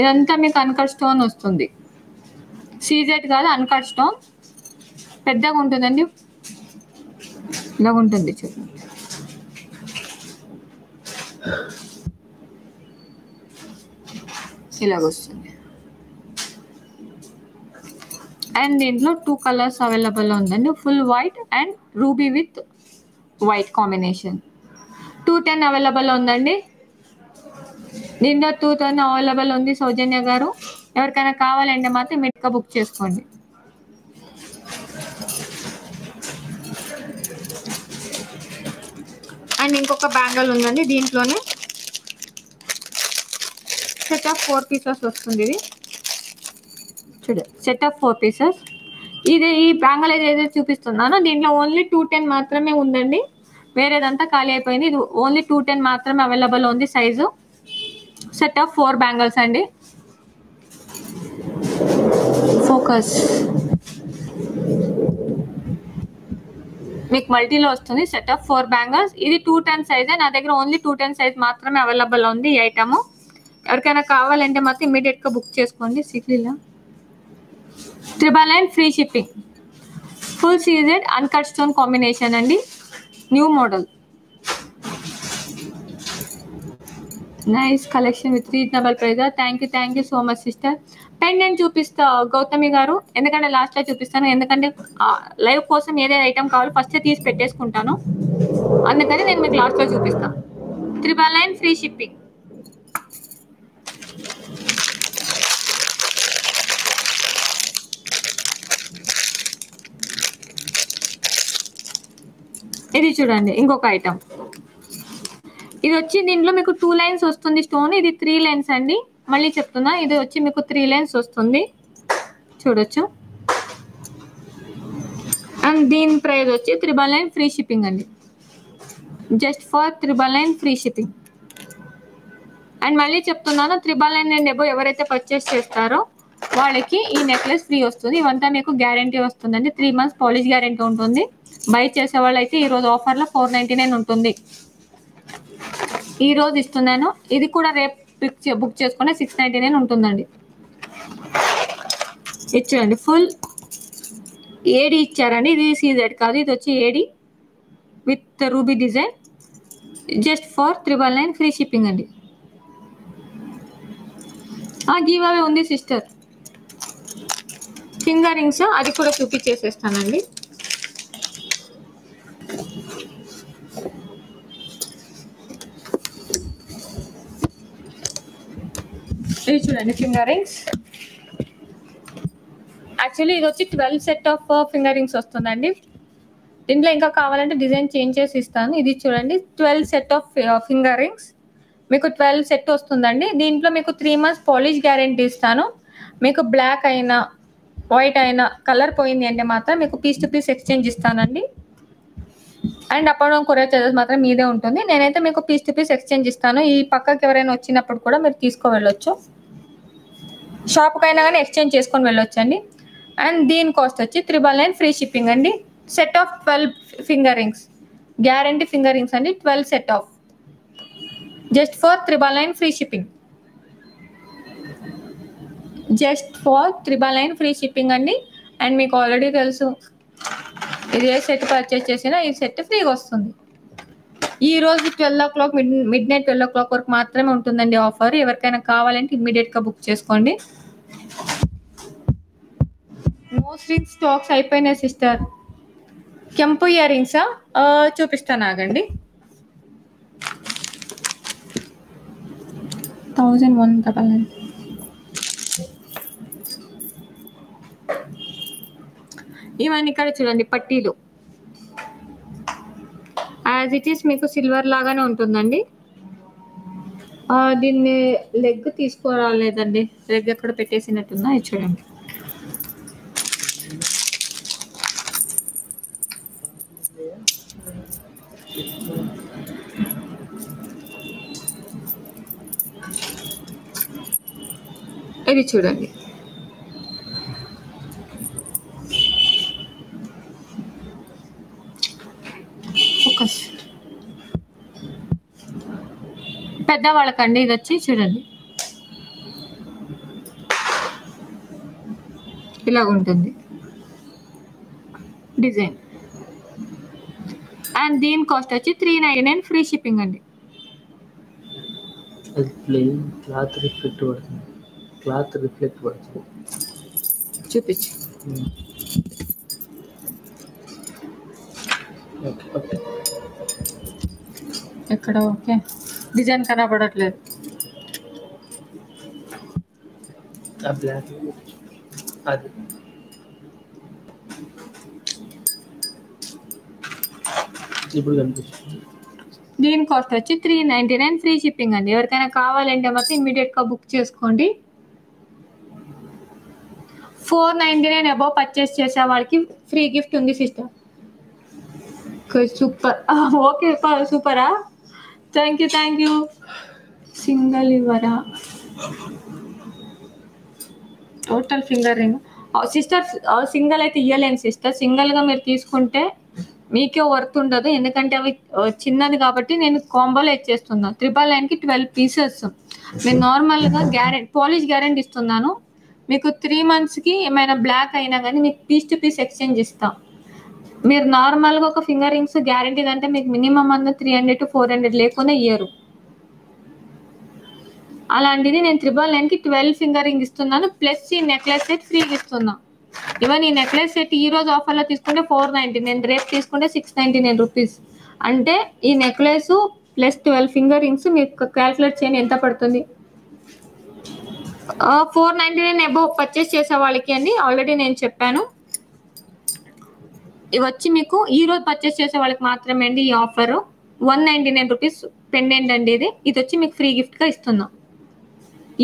ఇదంతా మీకు అన్కట్ స్టోన్ వస్తుంది. సీజెడ్ కాదు, అన్కట్ స్టోన్. పెద్దగా ఉంటుందండి, ఇలాగ ఉంటుంది చూడండి. ఇలాగ వస్తుంది. అండ్ దీంట్లో 2 కలర్స్ అవైలబుల్ ఉందండి. Full white and ruby with white combination. 210 available ఉందండి. దీంట్లో 210 అవైలబుల్ ఉంది సౌజన్య గారు. ఎవరికైనా కావాలంటే మాత్రం ఇమీడియట్గా బుక్ చేసుకోండి. అండ్ ఇంకొక బ్యాంగిల్ ఉందండి. దీంట్లోనే సెట్ ఆఫ్ 4 పీసెస్ వస్తుంది. ఇది చూడు, సెట్ ఆఫ్ 4 పీసెస్. ఇది ఈ బ్యాంగిల్ ఏదైతే చూపిస్తున్నానో దీంట్లో ఓన్లీ 210 మాత్రమే ఉందండి. వేరేదంతా ఖాళీ అయిపోయింది. ఇది ఓన్లీ 210 మాత్రమే అవైలబుల్ ఉంది సైజు. సెట్ ఆఫ్ 4 బ్యాంగిల్స్ అండి. ఫోకస్ మీకు మల్టీలో వస్తుంది. Set of 4 bangles. ఇది 210 సైజే. నా దగ్గర ఓన్లీ 210 సైజ్ మాత్రమే అవైలబుల్ ఉంది ఈ ఐటమ్. ఎవరికైనా కావాలంటే మాత్రం ఇమీడియట్గా బుక్ చేసుకోండి. సిక్లీలో 999 free shipping. Full CZ uncut stone combination అండి. New model. Nice collection with reasonable price. Thank you so much sister. Pendant చూపిస్తా గౌతమి గారు, ఎందుకంటే లాస్ట్లో చూపిస్తాను. ఎందుకంటే లైవ్ కోసం ఏదే ఐటమ్ కావాలో ఫస్ట్ తీసి పెట్టేసుకుంటాను. అందుకని నేను మీకు లాస్ట్లో చూపిస్తాను. 999 ఫ్రీ షిప్పింగ్. ఇది చూడండి ఇంకొక ఐటమ్. ఇది వచ్చి దీంట్లో మీకు 2 లైన్స్ వస్తుంది స్టోన్. ఇది 3 లైన్స్ అండి. మళ్ళీ చెప్తున్నా, ఇది వచ్చి మీకు 3 లైన్స్ వస్తుంది. చూడొచ్చు. అండ్ దీని ప్రైస్ వచ్చి 999 ఫ్రీ షిప్పింగ్ అండి. Just for 999 free shipping. And మళ్ళీ చెప్తున్నాను, 999 అండ్ ఎబో ఎవరైతే పర్చేస్ చేస్తారో వాళ్ళకి ఈ నెక్లెస్ ఫ్రీ వస్తుంది. ఇవంతా మీకు గ్యారంటీ వస్తుందండి. 3 months పాలిష్ గ్యారంటీ ఉంటుంది. బై చేసే వాళ్ళు అయితే ఈరోజు ఆఫర్లో 499 ఉంటుంది. ఈ రోజు ఇస్తున్నాను. ఇది కూడా రేపు బుక్ చేసుకుంటే 699 ఉంటుందండి. ఇచ్చారండి ఫుల్ ఏడి ఇచ్చారండి. ఇది సీజెడ్ కాదు, ఇది వచ్చి AD with ruby design. Just for 999 free shipping అండి. గివ్ అవే ఉంది సిస్టర్. ఫింగర్ రింగ్స్ అది కూడా చూపించేసేస్తానండి. ఇది చూడండి ఫింగర్ రింగ్స్. యాక్చువల్లీ ఇది వచ్చి 12 సెట్ ఆఫ్ ఫింగర్ రింగ్స్ వస్తుందండి. దీంట్లో ఇంకా కావాలంటే డిజైన్ చేంజ్ చేసి ఇస్తాను. ఇది చూడండి 12 సెట్ ఆఫ్ ఫింగర్ రింగ్స్. మీకు 12 సెట్ వస్తుందండి. దీంట్లో మీకు 3 months పాలిష్ గ్యారంటీ ఇస్తాను. మీకు బ్లాక్ అయినా వైట్ అయినా కలర్ పోయింది అంటే మాత్రం మీకు పీస్ టు పీస్ ఎక్స్చేంజ్ ఇస్తానండి. And up and down courier charges మాత్రం మీదే ఉంటుంది. నేనైతే మీకు పీస్ టు పీస్ ఎక్స్చేంజ్ ఇస్తాను. ఈ పక్కకి ఎవరైనా వచ్చినప్పుడు కూడా మీరు తీసుకొని వెళ్ళొచ్చు. షాప్కైనా కానీ ఎక్స్చేంజ్ చేసుకొని వెళ్ళొచ్చండి. అండ్ దీని కాస్ట్ వచ్చి 999 ఫ్రీ షిప్పింగ్ అండి. Set of 12 finger rings, guarantee finger rings అండి. 12 set of just for 999 free shipping. Just for 999 free shipping అండి. అండ్ మీకు ఆల్రెడీ తెలుసు, ఇది ఏ సెట్ పర్చేస్ చేసినా ఈ సెట్ ఫ్రీగా వస్తుంది. ఈ రోజు 12 o'clock మిడ్ నైట్ 12 o'clock వరకు మాత్రమే ఉంటుందండి ఆఫర్. ఎవరికైనా కావాలంటే ఇమ్మీడియట్గా బుక్ చేసుకోండి. మోస్ట్ రింగ్స్ స్టాక్స్ అయిపోయినాయి సిస్టర్. కెంపు ఇయర్ రింగ్సా చూపిస్తాను ఆగండి. 1199. ఇవన్నీ ఇక్కడ చూడండి పట్టీలు. యాజ్ ఇట్ ఈస్ మీకు సిల్వర్ లాగానే ఉంటుందండి. దీన్ని లెగ్ తీసుకోరాలేదండి, లెగ్ ఎక్కడ పెట్టేసినట్టుందా ఇది చూడండి. ఇది చూడండి. ఫోకస్ పెద్దవాళ్ళకండి. ఇది వచ్చి చూడండి ఇలా ఉంటుంది డిజైన్. అండ్ దీని కాస్ట్ వచ్చి 399 ఫ్రీ షిప్పింగ్ అండి. క్లాత్ రిఫ్లెక్ట్ పడుతుంది. చూపించు. ఇక్కడ ఓకే, డిజైన్ కనపడట్లేదు. బ్లాక్ అది ఇప్పుడు కనిపిస్తుంది. దీని కాస్ట్ వచ్చి 399 ఫ్రీ షిప్పింగ్ అండి. ఎవరికైనా కావాలంటే మాత్రం ఇమీడియట్గా బుక్ చేసుకోండి. 499 అబౌవ్ పర్చేస్ చేసే వాళ్ళకి ఫ్రీ గిఫ్ట్ ఉంది సిస్టర్. సూపర్, ఓకే సూపరా, థ్యాంక్ యూ. సింగల్ ఇవ్వరా, total finger ring sister. Single అయితే ఇవ్వలేను సిస్టర్. సింగల్గా మీరు తీసుకుంటే మీకే వర్త్ ఉండదు, ఎందుకంటే అవి చిన్నది కాబట్టి నేను కాంబోలో ఇచ్చేస్తున్నాను. 999కి 12 పీసెస్. నేను నార్మల్గా పాలిష్ గ్యారెంటీ ఇస్తున్నాను. మీకు 3 monthsకి ఏమైనా బ్లాక్ అయినా కానీ మీకు పీస్ టు పీస్ ఎక్స్చేంజ్ ఇస్తాం. మీరు నార్మల్గా ఒక ఫింగర్ రింగ్స్ గ్యారెంటీ అంటే మీకు మినిమం 300 to 400 లేకుండా ఇయ్యరు. అలాంటిది నేను 999కి 12 ఫింగర్ రింగ్ ఇస్తున్నాను, ప్లస్ ఈ నెక్లెస్ సెట్ ఫ్రీగా ఇస్తున్నా. ఈవెన్ ఈ నెక్లెస్ సెట్ ఈ రోజు ఆఫర్లో తీసుకుంటే 499, రేపు తీసుకుంటే 699 రూపీస్. అంటే ఈ నెక్లెస్ ప్లస్ 12 ఫింగర్ రింగ్స్ మీకు క్యాల్కులేట్ చేయండి ఎంత పడుతుంది. 499 అబౌవ్ పర్చేస్ చేసే వాళ్ళకి అండి ఆల్రెడీ నేను చెప్పాను. ఇవి వచ్చి మీకు ఈ రోజు పర్చేస్ చేసే వాళ్ళకి మాత్రమే అండి ఈ ఆఫర్. 199 రూపీస్ పెండెంట్ అండి. ఇది వచ్చి మీకు ఫ్రీ గిఫ్ట్గా ఇస్తున్నాం.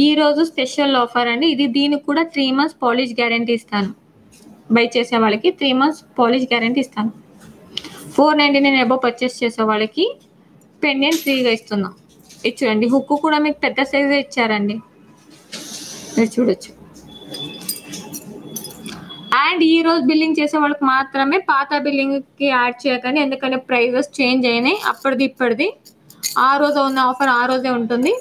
ఈ రోజు స్పెషల్ ఆఫర్ అండి ఇది. దీనికి కూడా 3 months పాలిష్ గ్యారెంటీ ఇస్తాను. బై చేసే వాళ్ళకి 3 months పాలిష్ గ్యారెంటీ ఇస్తాను. 499 అబౌవ్ పర్చేస్ చేసే వాళ్ళకి పెండెంట్ ఫ్రీగా ఇస్తున్నాం. ఇది చూడండి, హుక్ కూడా మీకు పెద్ద సైజే ఇచ్చారండి, మీరు చూడొచ్చు. అండ్ ఈ రోజు బిల్లింగ్ చేసే వాళ్ళకి మాత్రమే, పాత బిల్లింగ్కి యాడ్ చేయకండి, ఎందుకంటే ప్రైజెస్ చేంజ్ అయినాయి అప్పటిది ఇప్పటిది. ఆ రోజు ఉన్న ఆఫర్ ఆ రోజే ఉంటుంది,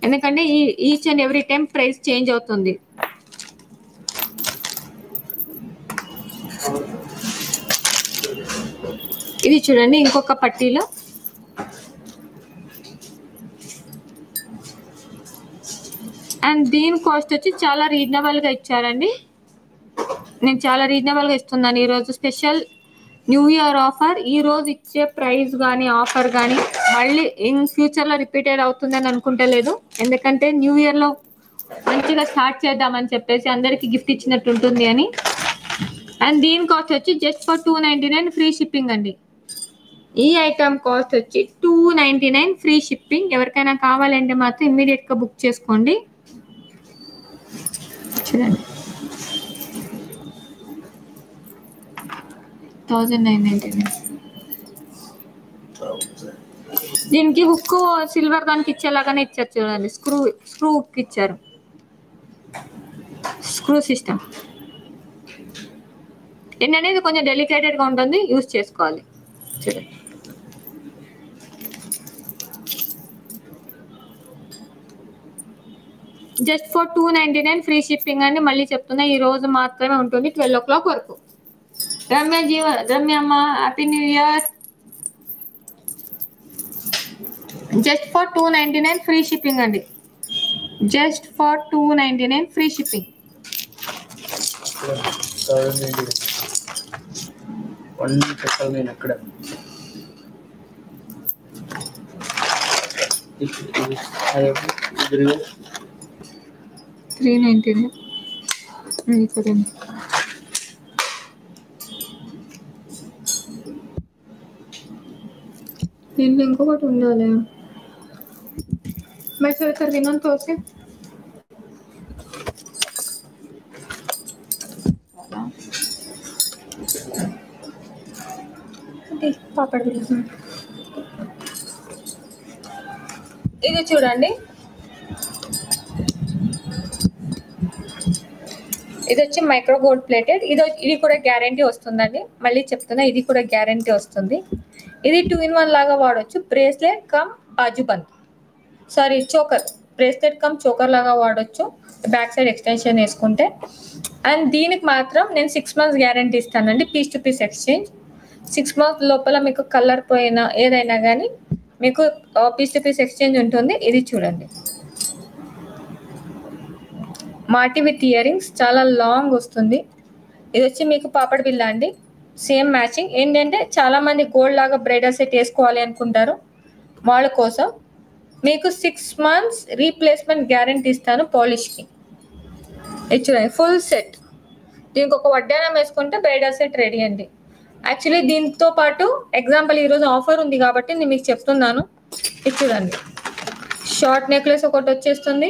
ఎందుకంటే each and every time price change అవుతుంది. ఇది చూడండి ఇంకొక పట్టీలో అండ్ దీని కాస్ట్ వచ్చి చాలా రీజనబుల్గా ఇచ్చారండి. నేను చాలా రీజనబుల్గా ఇస్తున్నాను. ఈరోజు స్పెషల్ న్యూ ఇయర్ ఆఫర్. ఈ రోజు ఇచ్చే ప్రైస్ కానీ ఆఫర్ కానీ మళ్ళీ ఇన్ ఫ్యూచర్లో రిపీటెడ్ అవుతుందని అనుకుంటలేదు, ఎందుకంటే న్యూ ఇయర్లో మంచిగా స్టార్ట్ చేద్దామని చెప్పేసి అందరికి గిఫ్ట్ ఇచ్చినట్టు ఉంటుంది అని. అండ్ దీని కాస్ట్ వచ్చి జస్ట్ ఫర్ 299 ఫ్రీ షిప్పింగ్ అండి. ఈ ఐటమ్ కాస్ట్ వచ్చి 299 ఫ్రీ షిప్పింగ్. ఎవరికైనా కావాలంటే మాత్రం ఇమ్మీడియట్గా బుక్ చేసుకోండి. చూడండి 1999. దీనికి హుక్ సిల్వర్ దానికి ఇచ్చేలాగానే ఇచ్చారు చూడండి, స్క్రూ హుక్ ఇచ్చారు, స్క్రూ సిస్టమ్. ఏంటంటే ఇది కొంచెం డెలికేటెడ్గా ఉంటుంది, యూజ్ చేసుకోవాలి. చూడండి జస్ట్ ఫర్ 299 ఫ్రీ షిప్పింగ్ అండి. మళ్ళీ చెప్తున్నా ఈ రోజు మాత్రమే ఉంటుంది 12 o'clock వరకు. రమ్య అమ్మ happy new year. Just for 299 free shipping అండి. Just for 299 free shipping. నేను అక్కడ 399. దీంట్లో ఇంకొకటి ఉండాలి. మెసేజ్ సార్ వినంత వస్తే పాపడ్. ఇది చూడండి, ఇది వచ్చి మైక్రో గోల్డ్ ప్లేటెడ్. ఇది కూడా గ్యారంటీ వస్తుందండి. మళ్ళీ చెప్తున్నా, ఇది కూడా గ్యారంటీ వస్తుంది. ఇది 2-in-1 లాగా వాడచ్చు. Bracelet cum bajuband, sorry choker, bracelet cum choker లాగా వాడచ్చు, బ్యాక్ సైడ్ ఎక్స్టెన్షన్ వేసుకుంటే. అండ్ దీనికి మాత్రం నేను 6 months గ్యారంటీ ఇస్తానండి, piece to piece exchange. 6 months లోపల మీకు కలర్ పోయినా ఏదైనా కానీ మీకు పీస్ టు పీస్ ఎక్స్చేంజ్ ఉంటుంది. ఇది చూడండి, మాటి విత్ ఇయర్ రింగ్స్, చాలా లాంగ్ వస్తుంది. ఇది వచ్చి మీకు పాపడ్ బిల్ల అండి, సేమ్ మ్యాచింగ్. ఏంటంటే చాలా మంది గోల్డ్ లాగా బ్రైడల్ సెట్ వేసుకోవాలి అనుకుంటారు, వాళ్ళ కోసం మీకు 6 months రీప్లేస్మెంట్ గ్యారంటీ ఇస్తాను పాలిష్కి. చూడండి ఫుల్ సెట్. దీనికి ఒక వడ్డానం వేసుకుంటే బ్రైడల్ సెట్ రెడీ అండి. యాక్చువల్లీ దీంతో పాటు ఎగ్జాంపుల్ ఈరోజు ఆఫర్ ఉంది కాబట్టి నేను మీకు చెప్తున్నాను. ఇది చూడండి, షార్ట్ నెక్లెస్ ఒకటి వచ్చేస్తుంది,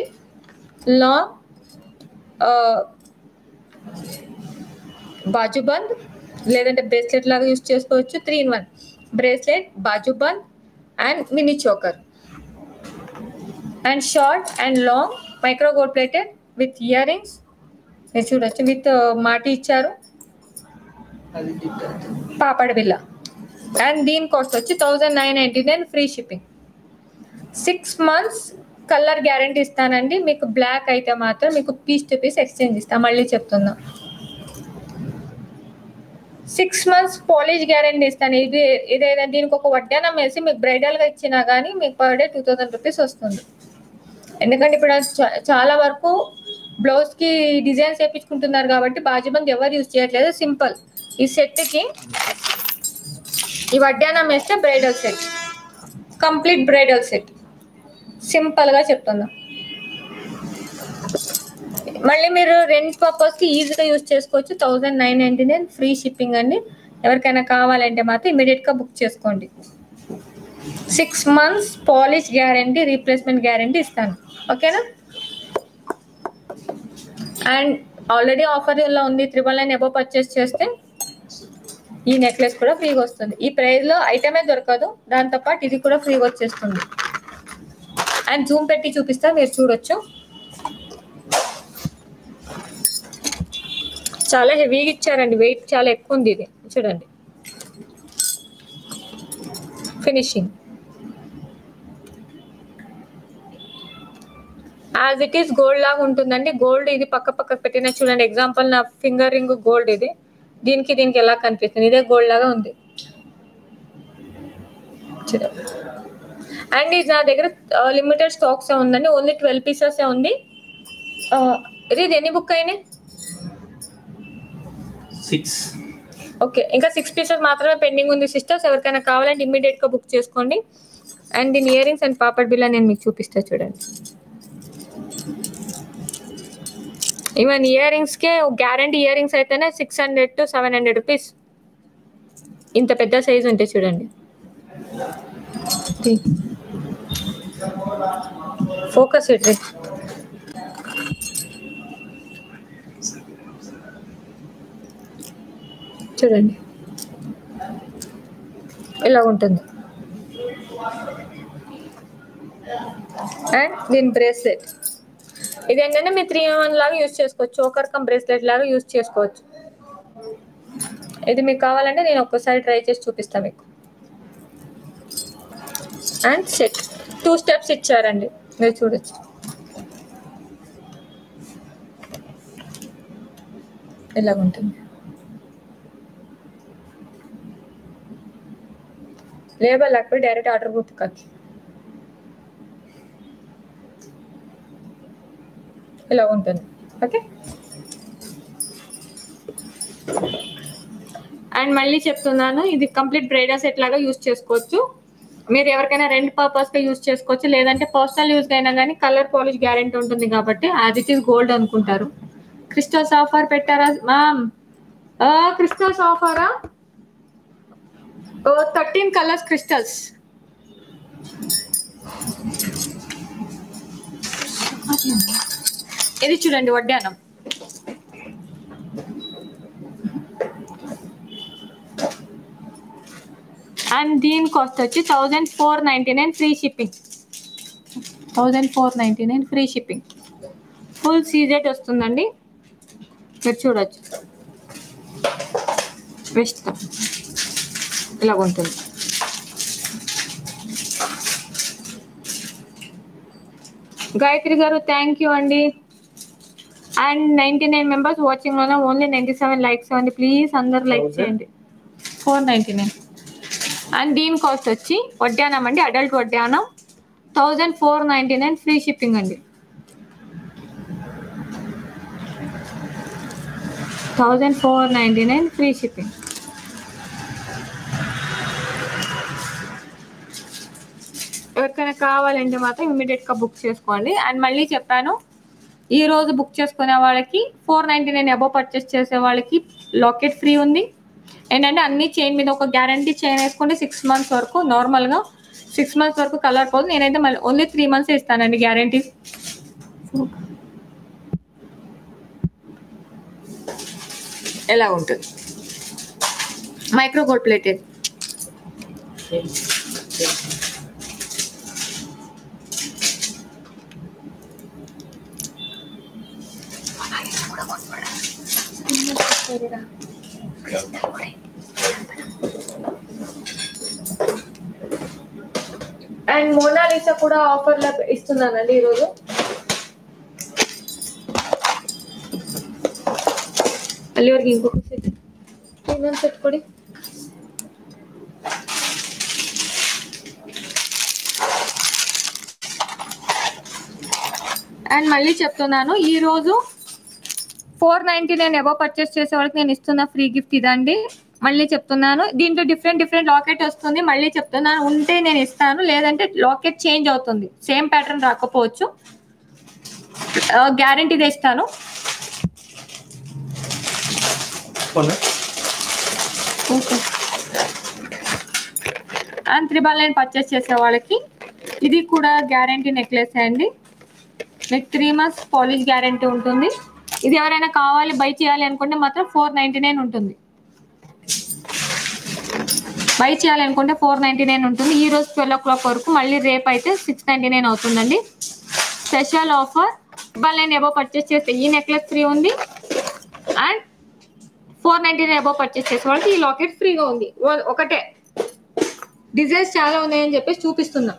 లాంగ్ బాజుబంద్ లేదంటే బ్రేస్లెట్ లాగా యూజ్ చేసుకోవచ్చు. 3 in 1 bracelet, bajuband and mini choker and short and long micro gold plated with ear rings. మీరు చూడొచ్చు విత్ మాటి ఇచ్చారు, పాపడ బిల్ల. అండ్ దీని కాస్ట్ వచ్చి 1999 free shipping. 6 months colour guarantee ఇస్తానండి. మీకు బ్లాక్ అయితే మాత్రం మీకు పీస్ టు పీస్ ఎక్స్చేంజ్ ఇస్తాను. మళ్ళీ చెప్తున్నా, 6 months పాలిష్ గ్యారంటీ ఇస్తాను. ఇదేదైనా దీనికి ఒక వడ్డానం వేసి మీకు బ్రైడల్గా ఇచ్చినా కానీ మీకు పర్ డే 2000 రూపీస్ వస్తుంది. ఎందుకంటే ఇప్పుడు చాలా వరకు బ్లౌజ్కి డిజైన్స్ వేయించుకుంటున్నారు కాబట్టి బాజుబంద్ ఎవరు యూజ్ చేయట్లేదు. సింపుల్ ఈ సెట్కి ఈ వడ్డానం వేస్తే bridal set, complete bridal set. సింపుల్గా చెప్తున్నా. మళ్ళీ మీరు రెంట్ పర్పస్కి ఈజీగా యూజ్ చేసుకోవచ్చు. 1999 ఫ్రీ షిప్పింగ్ అండి. ఎవరికైనా కావాలంటే మాత్రం ఇమీడియట్గా బుక్ చేసుకోండి. 6 months polish guarantee, replacement guarantee ఇస్తాను. ఓకేనా? అండ్ ఆల్రెడీ ఆఫర్లో ఉంది. 999 అబౌవ్ పర్చేస్ చేస్తే ఈ నెక్లెస్ కూడా ఫ్రీగా వస్తుంది. ఈ ప్రైస్లో ఐటమే దొరకదు, దాంతోపాటు ఇది కూడా ఫ్రీగా వచ్చేస్తుంది. అండ్ జూమ్ పెట్టి చూపిస్తా, మీరు చూడొచ్చు. చాలా హెవీగా ఇచ్చారండి, వెయిట్ చాలా ఎక్కువ ఉంది. ఇది చూడండి finishing as it is gold లాగా ఉంటుందండి. గోల్డ్ ఇది పక్క పెట్టిన చూడండి. ఎగ్జాంపుల్ నా ఫింగర్ రింగ్ గోల్డ్, ఇది దీనికి ఎలా కనిపిస్తుంది, ఇదే గోల్డ్ లాగా ఉంది. చూడండి. అండ్ ఇది నా దగ్గర లిమిటెడ్ స్టాక్స్ ఉందండి. ఓన్లీ 12 pieces ఉంది. ఇది ఎన్ని బుక్ అయినాయి? 6. ఓకే, ఇంకా 6 pieces మాత్రమే పెండింగ్ ఉంది సిస్టర్స్. ఎవరికైనా కావాలంటే ఇమ్మీడియట్గా బుక్ చేసుకోండి. అండ్ దీని ఇయర్ రింగ్స్ అండ్ పాపడ్ బిల్ల నేను మీకు చూపిస్తా చూడండి. ఈవెన్ ఇయర్ రింగ్స్కే గ్యారంటీ ఇయర్ రింగ్స్ అయితేనే 600 to 700 రూపీస్. ఇంత పెద్ద సైజు ఉంటే చూడండి. ఫోకస్ ఇట్రీ చూడండి ఇలా ఉంటుంది. అండ్ దీని బ్రేస్లెట్ ఇది ఏంటంటే మీరు 3 in 1 లాగా యూజ్ చేసుకోవచ్చు. చోకర్ కమ్ బ్రేస్లెట్ లాగా యూజ్ చేసుకోవచ్చు. ఇది మీకు కావాలంటే నేను ఒక్కసారి ట్రై చేసి చూపిస్తాను మీకు. అండ్ సెట్ 2 steps ఇచ్చారండి, మీరు చూడొచ్చు. ఇలా ఉంటుంది. లేబర్ లేకపోతే డైరెక్ట్ ఆర్డర్ బుక్ కాదు. ఇలా ఉంటుంది. ఓకే. అండ్ మళ్ళీ చెప్తున్నాను, ఇది కంప్లీట్ బ్రైడల్ సెట్ లాగా యూజ్ చేసుకోవచ్చు. మీరు ఎవరికైనా రెంట్ పర్పస్గా యూజ్ చేసుకోవచ్చు, లేదంటే పర్సనల్ యూజ్గా అయినా కానీ కలర్ పాలిష్ గ్యారెంటీ ఉంటుంది కాబట్టి యాజ్ ఇట్ ఈస్ గోల్డ్ అనుకుంటారు. క్రిస్టల్స్ ఆఫర్ పెట్టారా మ్యామ్? క్రిస్టల్స్ ఆఫరా? 13 కలర్స్ క్రిస్టల్స్. ఇది చూడండి వడ్డానం. అండ్ దీని కాస్ట్ వచ్చి 1499 free shipping. 1499 free shipping. Full CZ వస్తుందండి, మీరు చూడొచ్చు. వెస్ట్ ఇలా ఉంటుంది. గాయత్రి గారు థ్యాంక్ యూ అండి. అండ్ 99 మెంబర్స్ వాచింగ్ లోనే ఓన్లీ 97 లైక్స్ అండి. ప్లీజ్ అందరు లైక్ చేయండి. 499. అండ్ దీని కాస్ట్ వచ్చి వడ్డానం అండి, అడల్ట్ వడ్డానం 1499 ఫ్రీ షిప్పింగ్ అండి. 1499 ఫ్రీ షిప్పింగ్. కావాలంటే మాత్రం ఇమీడియట్గా బుక్ చేసుకోండి. అండ్ మళ్ళీ చెప్పాను, ఈ రోజు బుక్ చేసుకునే వాళ్ళకి 499 అబోవ్ పర్చేస్ చేసే వాళ్ళకి లాకెట్ ఫ్రీ ఉంది. ఏంటంటే అన్ని చైన్ మీద ఒక గ్యారంటీ చైన్ వేసుకుంటే 6 months వరకు, నార్మల్గా 6 months వరకు కలర్ పోదు. నేనైతే మళ్ళీ ఓన్లీ 3 months ఇస్తానండి గ్యారంటీ. ఎలా ఉంటుంది micro gold plated. And Monalisa కూడా ఆఫర్ లో ఇస్తున్నానండి ఈరోజు. అల్లివరకు ఇంకొక సెట్ సెట్ కొడి. అండ్ మళ్ళీ చెప్తున్నాను, ఈ రోజు 499 అబోవ్ పర్చేస్ చేసే వాళ్ళకి నేను ఇస్తున్న ఫ్రీ గిఫ్ట్ ఇదండి. మళ్ళీ చెప్తున్నాను, దీంట్లో డిఫరెంట్ లాకెట్ వస్తుంది. మళ్ళీ చెప్తున్నాను, ఉంటే నేను ఇస్తాను, లేదంటే లాకెట్ చేంజ్ అవుతుంది, సేమ్ ప్యాటర్న్ రాకపోవచ్చు. గ్యారంటీగా ఇస్తాను. ఓకే. అండ్ 399 పర్చేస్ చేసే వాళ్ళకి ఇది కూడా గ్యారంటీ నెక్లెస్ అండి. మీకు 3 months పాలిష్ గ్యారంటీ ఉంటుంది. ఇది ఎవరైనా కావాలి బై చేయాలి అనుకుంటే మాత్రం 499 ఉంటుంది. బై చేయాలనుకుంటే 499 ఉంటుంది. ఈ రోజు 12 o'clock వరకు, మళ్ళీ రేపు అయితే 699 అవుతుందండి. Special offer. 999 అబోవ్ పర్చేస్ చేస్తే ఈ నెక్లెస్ ఫ్రీ ఉంది. అండ్ 499 అబోవ్ పర్చేస్ చేసే వాళ్ళకి ఈ లాకెట్ ఫ్రీగా ఉంది. ఒకటే డిజైన్స్ చాలా ఉన్నాయని చెప్పేసి చూపిస్తున్నా.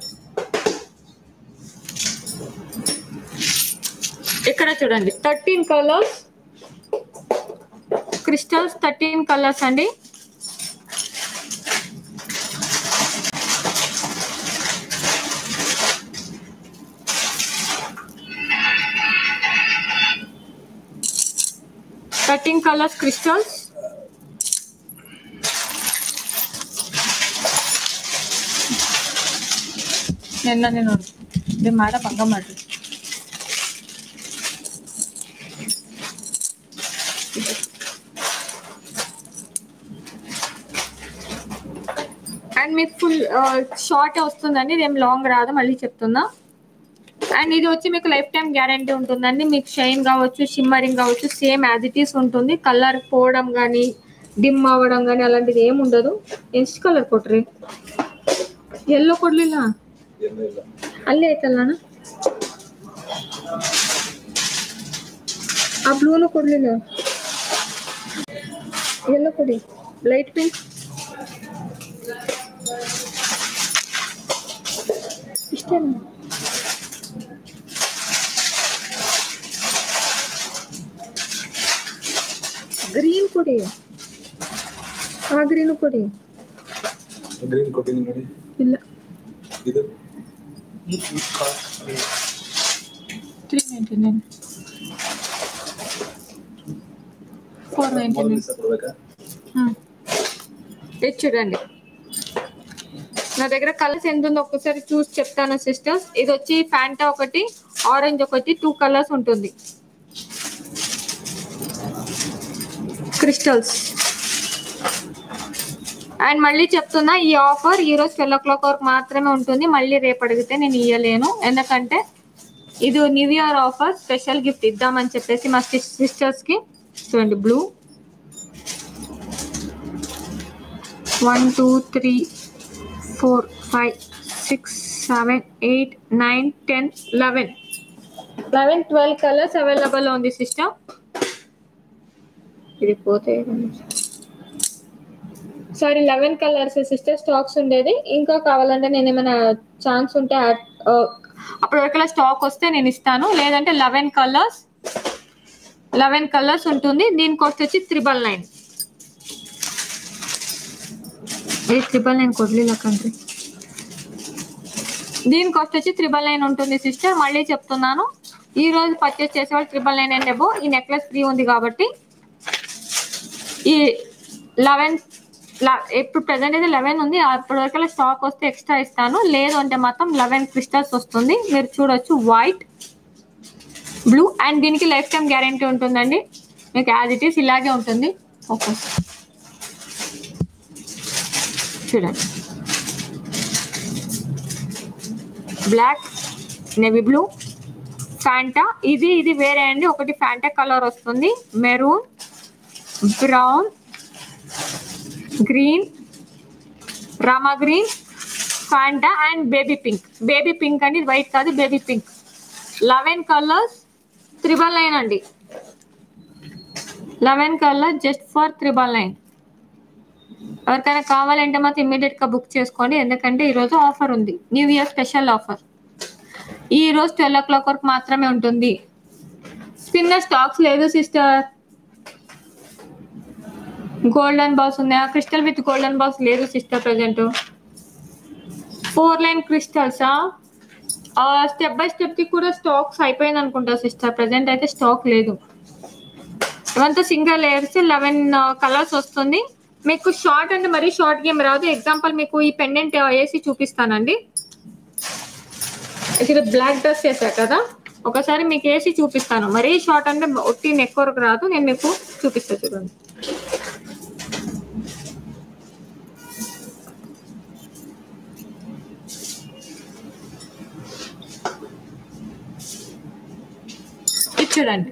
ఇక్కడ చూడండి 13 కలర్స్ క్రిస్టల్స్, 13 కలర్స్ అండి. Colours crystals. నేను ఇది మాట పక్క మాట. అండ్ మీకు ఫుల్ షార్ట్ వస్తుందండి, ఇదేం లాంగ్ రాదు, మళ్ళీ చెప్తున్నా. అండ్ ఇది వచ్చి మీకు లైఫ్ టైం గ్యారంటీ ఉంటుందండి. మీకు షైన్ కావచ్చు, షిమ్మరింగ్ కావచ్చు, సేమ్ యాజ్ ఇట్ ఈస్ ఉంటుంది. కలర్ పోవడం కానీ, డిమ్ అవ్వడం కానీ అలాంటిది ఏమి ఉండదు. ಎಷ್ಟು కలర్ ಕೊಟ್ರಿ? ಎಲ್ಲೋ ಕೊಡ್ಲಿಲ್ಲ, ಅಲ್ಲೇ ಐತಲ್ಲ ಆ ಬ್ಲೂನು ಕೊಡ್ಲಿಲ್ಲ. ಎಲ್ಲೋ ಕೊಡಿ, ಲೈಟ್ ಪಿಂಕ್ ಇಷ್ಟೇನಾ? ಗ್ರೀನ್ ಕೊಡಿ, ಆ ಗ್ರೀನು ಕೊಡಿ. ಗ್ರೀನ್ ಕೊಟ್ಟಿನಿ ನೋಡಿ. ಇಲ್ಲ, ಇದು 399 499. ఇది చూడండి, నా దగ్గర కలర్స్ ఎంత ఉందో ఒక్కసారి చూసి చెప్తాను సిస్టర్స్. ఇది వచ్చి ఫ్యాంటా ఒకటి, ఆరెంజ్ ఒకటి, 2 కలర్స్ ఉంటుంది. క్రిస్టల్స్. అండ్ మళ్ళీ చెప్తున్నా, ఈ ఆఫర్ ఈ రోజు 12 o'clock వరకు మాత్రమే ఉంటుంది. మళ్ళీ రేపు అడిగితే నేను ఇవ్వలేను, ఎందుకంటే ఇది new year offer. Special gift ఇద్దామని చెప్పేసి మా సిస్టర్స్ కి. చూడండి, బ్లూ 1 2 3 4 5 6 7 8 9 10 11 12 కలర్స్ అవైలబుల్ ఉంది సిస్టమ్. ఇది పోతే సారీ 11 కలర్స్ సిస్టర్ స్టాక్స్ ఉండేది. ఇంకా కావాలంటే నేను ఏమైనా ఛాన్స్ ఉంటే అప్పటి వరకు స్టాక్ వస్తే నేను ఇస్తాను, లేదంటే 11 కలర్స్ ఉంటుంది. దీని కాస్ట్ వచ్చి 999. ఇది 999 కొద్దిగా కంట్రీ. దీని కాస్ట్ వచ్చి 999 ఉంటుంది సిస్టర్. మళ్ళీ చెప్తున్నాను, ఈ రోజు పర్చేస్ చేసేవాళ్ళు 999 అండ్ అబోవ్ ఈ నెక్లెస్ ఫ్రీ ఉంది కాబట్టి ఈ 11 ఇప్పుడు ప్రెసెంట్ అయితే 11 ఉంది. అప్పటి వరకు స్టాక్ వస్తే ఎక్స్ట్రా ఇస్తాను, లేదు అంటే మాత్రం 11 క్రిస్టల్స్ వస్తుంది. మీరు చూడొచ్చు వైట్, బ్లూ, అండ్ దీనికి లైఫ్ టైం గ్యారంటీ ఉంటుందండి. మీకు యాజ్ ఇట్ ఈస్ ఇలాగే ఉంటుంది. ఓకే చూడండి, బ్లాక్, నేవీ బ్లూ, ఫ్యాంటా, ఇది వేరే అండి. ఒకటి ఫ్యాంటా కలర్ వస్తుంది, maroon, brown, green, Rama green, Fanta and baby pink. Baby pink అండి, వైట్ కాదు, బేబీ పింక్. 11 కలర్స్ 999 అండి. 11 కలర్ జస్ట్ ఫర్ 999. ఎవరికైనా కావాలంటే మాత్రం ఇమ్మీడియట్ గా బుక్ చేసుకోండి, ఎందుకంటే ఈరోజు ఆఫర్ ఉంది, న్యూ ఇయర్ స్పెషల్ ఆఫర్. ఈ రోజు 12 o'clock వరకు మాత్రమే ఉంటుంది. స్పిన్నర్ స్టాక్స్ లేదు సిస్టర్. గోల్డెన్ బాల్స్ ఉన్నాయా? క్రిస్టల్ విత్ గోల్డెన్ బాల్స్ లేదు సిస్టర్ ప్రెసెంట్. 4 లైన్ క్రిస్టల్సా? స్టెప్ బై స్టెప్ కి కూడా స్టాక్స్ అయిపోయింది అనుకుంటా సిస్టర్, ప్రెసెంట్ అయితే స్టాక్ లేదు. ఇవంతా సింగిల్ లేయర్స్ 11 కలర్స్ వస్తుంది. మీకు షార్ట్ అంటే మరీ షార్ట్ గేమ్ రాదు. ఎగ్జాంపుల్ మీకు ఈ పెండెంట్ వేసి చూపిస్తానండి. ఇక్కడ బ్లాక్ డ్రెస్ చేశా కదా, ఒకసారి మీకు వేసి చూపిస్తాను. మరీ షార్ట్ అంటే ఒట్టి నెక్ వరకు రాదు, నేను మీకు చూపిస్తాను చూడండి. చూడండి,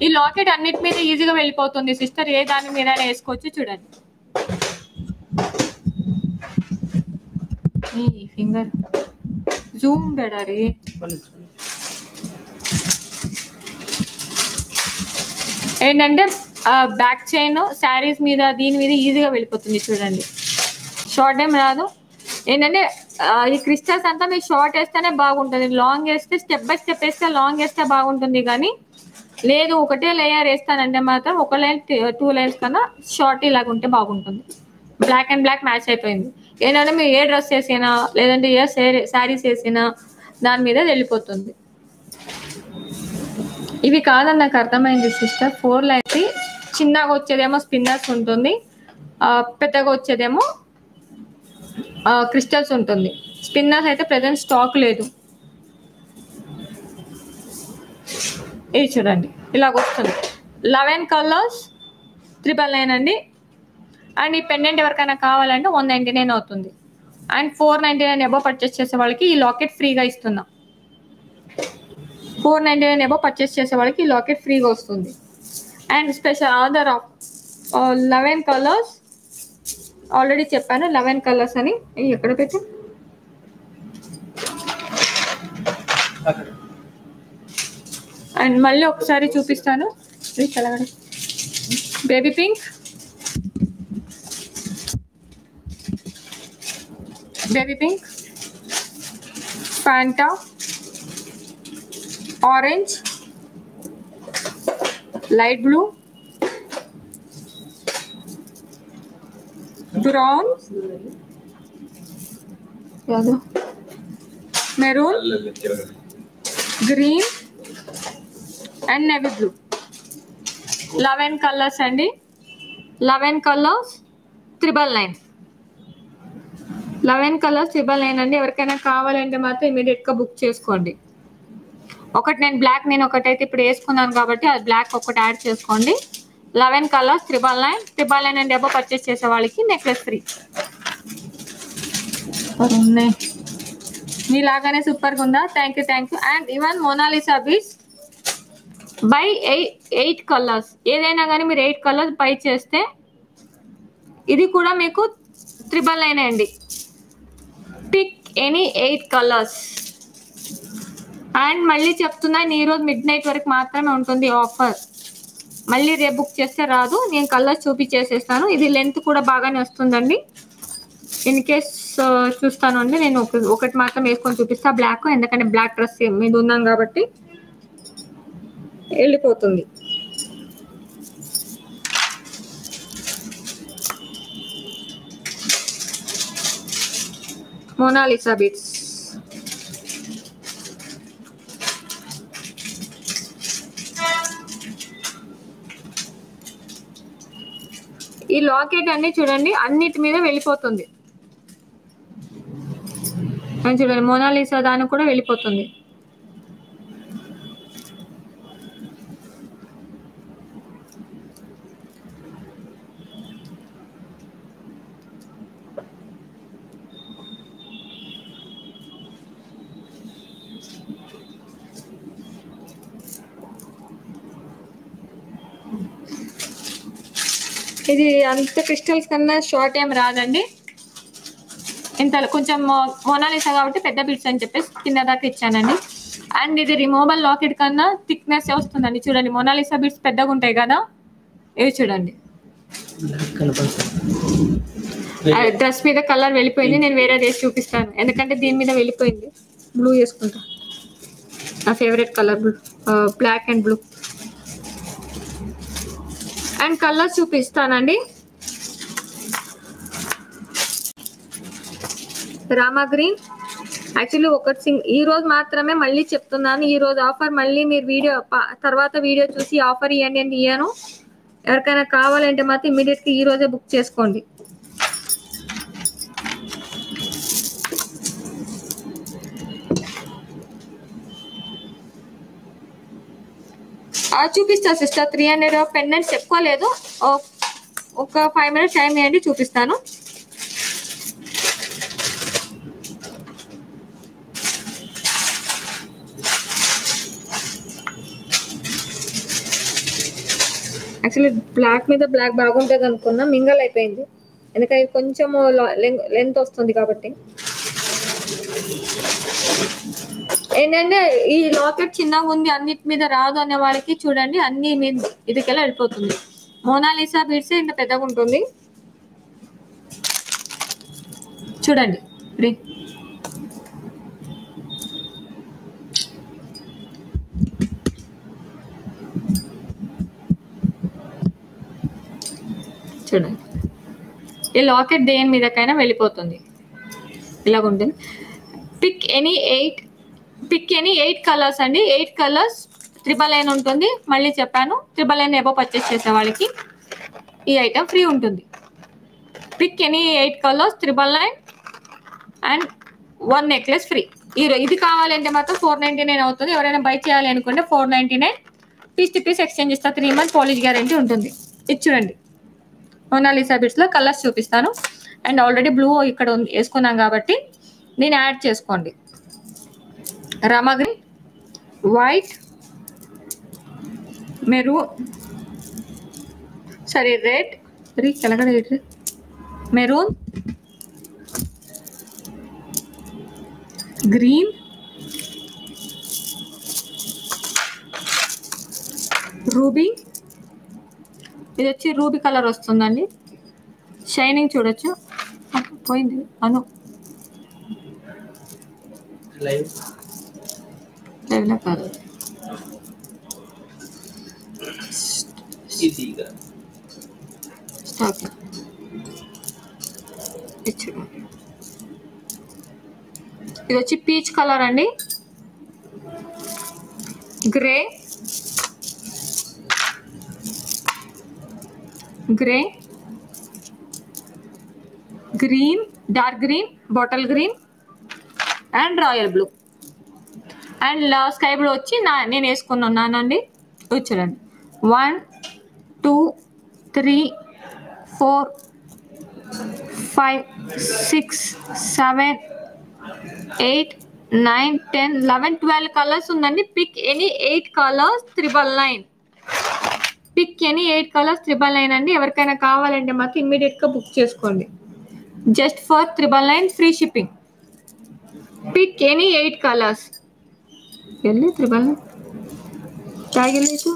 ఈ లాకెట్ అన్నిటి మీద ఈజీగా వెళ్ళిపోతుంది సిస్టర్, ఏ దాని మీద వేసుకోవచ్చు. చూడండి, ఈ ఫింగర్ జూమ్ బెడరీ. ఏంటంటే బ్యాక్ చైన్ శారీస్ మీద దీని మీద ఈజీగా వెళ్ళిపోతుంది. చూడండి, షార్ట్ ఏం రాదు. ఏంటంటే ఈ క్రిస్టల్స్ అంతా మీరు షార్ట్ వేస్తేనే బాగుంటుంది, లాంగ్ వేస్తే స్టెప్ బై స్టెప్ వేస్తే లాంగ్ వేస్తే బాగుంటుంది. కానీ లేదు ఒకటే లేయర్ వేస్తానంటే మాత్రం ఒక లైన్ 2 లైన్స్ కన్నా షార్ట్ ఇలాగ ఉంటే బాగుంటుంది. బ్లాక్ అండ్ బ్లాక్ మ్యాచ్ అయిపోయింది. ఏంటంటే మీరు ఏ డ్రెస్ వేసినా లేదంటే ఏ శారీస్ వేసినా దాని మీద వెళ్ళిపోతుంది. ఇవి కాదని నాకు అర్థమైంది సిస్టర్. 4 లైన్స్ చిన్నగా వచ్చేదేమో స్పిన్నర్స్ ఉంటుంది, పెద్దగా వచ్చేదేమో క్రిస్టల్స్ ఉంటుంది. స్పిన్నర్స్ అయితే ప్రెసెంట్ స్టాక్ లేదు. ఇది చూడండి, ఇలాగ వస్తుంది. 11 కలర్స్ 999 అండి. అండ్ ఈ పెండెంట్ ఎవరికైనా కావాలంటే 199 అవుతుంది. అండ్ 499 ఎబో పర్చేస్ చేసే వాళ్ళకి ఈ లాకెట్ ఫ్రీగా ఇస్తున్నాం. 499 ఎబో పర్చేస్ చేసే వాళ్ళకి ఈ లాకెట్ ఫ్రీగా వస్తుంది. And special order of 11 colours already చెప్పాను, 11 కలర్స్ అని. ఎక్కడ పెట్టి అండ్ మళ్ళీ ఒకసారి చూపిస్తాను. Baby pink, baby pink, Fanta, orange, light blue, brown, maroon, green and navy blue. 11 colours అండి. 11 కలర్స్ 999. 11 కలర్స్ 999 అండి. ఎవరికైనా కావాలంటే మాత్రం ఇమీడియట్ గా బుక్ చేసుకోండి. ఒకటి నేను బ్లాక్, నేను ఒకటైతే ఇప్పుడు వేసుకున్నాను కాబట్టి అది బ్లాక్ ఒకటి యాడ్ చేసుకోండి. 11 కలర్స్ 999 అండ్ ఎబో పర్చేస్ చేసే వాళ్ళకి నెక్లెస్ ఫ్రీ. ఉన్నాయి మీలాగానే సూపర్గా ఉందా? Thank you. And even Monalisa beads by 8 colours. ఏదైనా కానీ మీరు 8 కలర్స్ బై చేస్తే ఇది కూడా మీకు 999 అండి. Pick any 8 colours. అండ్ మళ్ళీ చెప్తున్నాను, ఈరోజు మిడ్ నైట్ వరకు మాత్రమే ఉంటుంది ఆఫర్. మళ్ళీ రేపు బుక్ చేస్తే రాదు. నేను కలర్స్ చూపించేసేస్తాను. ఇది లెంత్ కూడా బాగానే వస్తుందండి. ఇన్ కేస్ చూస్తాను అండి, నేను ఒకటి మాత్రం వేసుకొని చూపిస్తా బ్లాక్, ఎందుకంటే బ్లాక్ డ్రెస్ మీద ఉన్నాను కాబట్టి వెళ్ళిపోతుంది. Mona Lisa beads. ఈ లాకెట్ అన్ని చూడండి అన్నిటి మీద వెళ్ళిపోతుంది. చూడండి మోనాలిసా దానికి కూడా వెళ్ళిపోతుంది. ఇది అంత క్రిస్టల్స్ కన్నా షార్ట్ ఏం రాదండి. ఇంత కొంచెం మోనాలిసా కాబట్టి పెద్ద బిట్స్ అని చెప్పేసి కింద దాకా ఇచ్చానండి. అండ్ ఇది రిమూవబుల్ లాకెట్ కన్నా థిక్నెస్ వస్తుందండి. చూడండి మోనాలిసా బిట్స్ పెద్దగా ఉంటాయి కదా, ఇవి చూడండి. డ్రెస్ మీద కలర్ వెళ్ళిపోయింది, నేను వేరే వేసి చూపిస్తాను. ఎందుకంటే దీని మీద వెళ్ళిపోయింది. బ్లూ వేసుకుంటా, నా favourite colour blue, black and blue. And colours చూపిస్తానండి. రామా గ్రీన్ యాక్చువల్లీ ఈ రోజు మాత్రమే మళ్ళీ చెప్తున్నాను. ఈ రోజు ఆఫర్ మళ్ళీ మీరు వీడియో తర్వాత వీడియో చూసి ఆఫర్ ఇవ్వండి అని ఇయ్యాను. ఎవరికైనా కావాలంటే మాత్రం ఇమీడియట్గా ఈ రోజే బుక్ చేసుకోండి. చూపిస్తా సిస్టర్. 300 పెండెంట్స్ ఎక్కువ లేదు, ఒక 5 minutes టైం ఇవ్వండి చూపిస్తాను. యాక్చువల్లీ బ్లాక్ మీద బ్లాక్ బాగుంటుంది అనుకున్నా, మింగల్ అయిపోయింది. ఎందుకంటే కొంచెం లెంత్ వస్తుంది కాబట్టి. ఏంటంటే ఈ లాకెట్ చిన్నగా ఉంది, అన్నిటి మీద రాదు అనే వాళ్ళకి చూడండి అన్ని మీద ఇదికెళ్ళి వెళ్ళిపోతుంది. మోనాలిసా బీడ్స్ ఇంత పెద్దగా ఉంటుంది చూడండి. చూడండి ఈ లాకెట్ దేని మీదకైనా వెళ్ళిపోతుంది, ఇలాగుంటుంది. పిక్ ఎనీ 8 కలర్స్ అండి. 8 కలర్స్ 999 ఉంటుంది. మళ్ళీ చెప్పాను 999 ఎబో పర్చేస్ చేసే వాళ్ళకి ఈ ఐటమ్ ఫ్రీ ఉంటుంది. Pick any 8 colours 999 and 1 necklace free. ఇది కావాలంటే మాత్రం 499 అవుతుంది. ఎవరైనా బై చేయాలి అనుకుంటే 499 పీస్ ఎక్స్చేంజ్ ఇస్తా. 3 months పాలిష్ గ్యారంటీ ఉంటుంది. ఇది చూడండి మోనాలిసా బిట్స్ లో కలర్స్ చూపిస్తాను. అండ్ ఆల్రెడీ బ్లూ ఇక్కడ వేసుకున్నాం కాబట్టి దీన్ని యాడ్ చేసుకోండి. Rama green, white, maroon, red, maroon, green, ruby. ఇది వచ్చి రూబీ కలర్ వస్తుందండి. షైనింగ్ చూడొచ్చు. పోయింది అను కాదు. స్టాక్ ఇది వచ్చి పీచ్ కలర్ అండి. Grey, green, dark green, bottle green and royal blue and sky blue వచ్చి నేను వేసుకున్నానండి. చూడండి 1 2 3 4 5 6 7 8 9 10 11 12 కలర్స్ ఉందండి. Pick any 8 colours 999. Pick any 8 colours 999 అండి. ఎవరికైనా కావాలంటే మాకు ఇమ్మీడియట్గా బుక్ చేసుకోండి. Just for 999 free shipping. Pick any 8 colours. వెళ్ళి 999 తాగలేదు.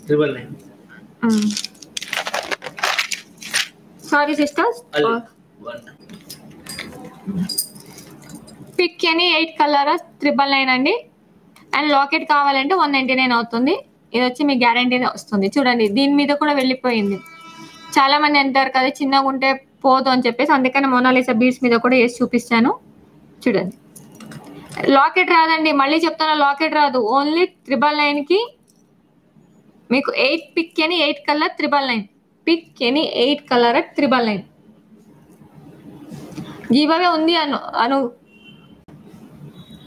999 sorry sisters. Pick any 8 colours 999 అండి. అండ్ లాకెట్ కావాలంటే 199 అవుతుంది. ఇది వచ్చి మీకు గ్యారంటీ వస్తుంది. చూడండి దీని మీద కూడా వెళ్ళిపోయింది. చాలా మంది అంటారు కదా చిన్నగా ఉంటే పోదు అని చెప్పేసి, అందుకని మోనాలిసా బీడ్స్ మీద కూడా వేసి చూపిస్తాను. చూడండి లాకెట్ రాదండి, మళ్ళీ చెప్తాను లాకెట్ రాదు. ఓన్లీ 999కి మీకు 8 పిక్ అని 8 కలర్ 999 పిక్ అని 8 కలర్ 999 గివ్ అవే ఉంది అను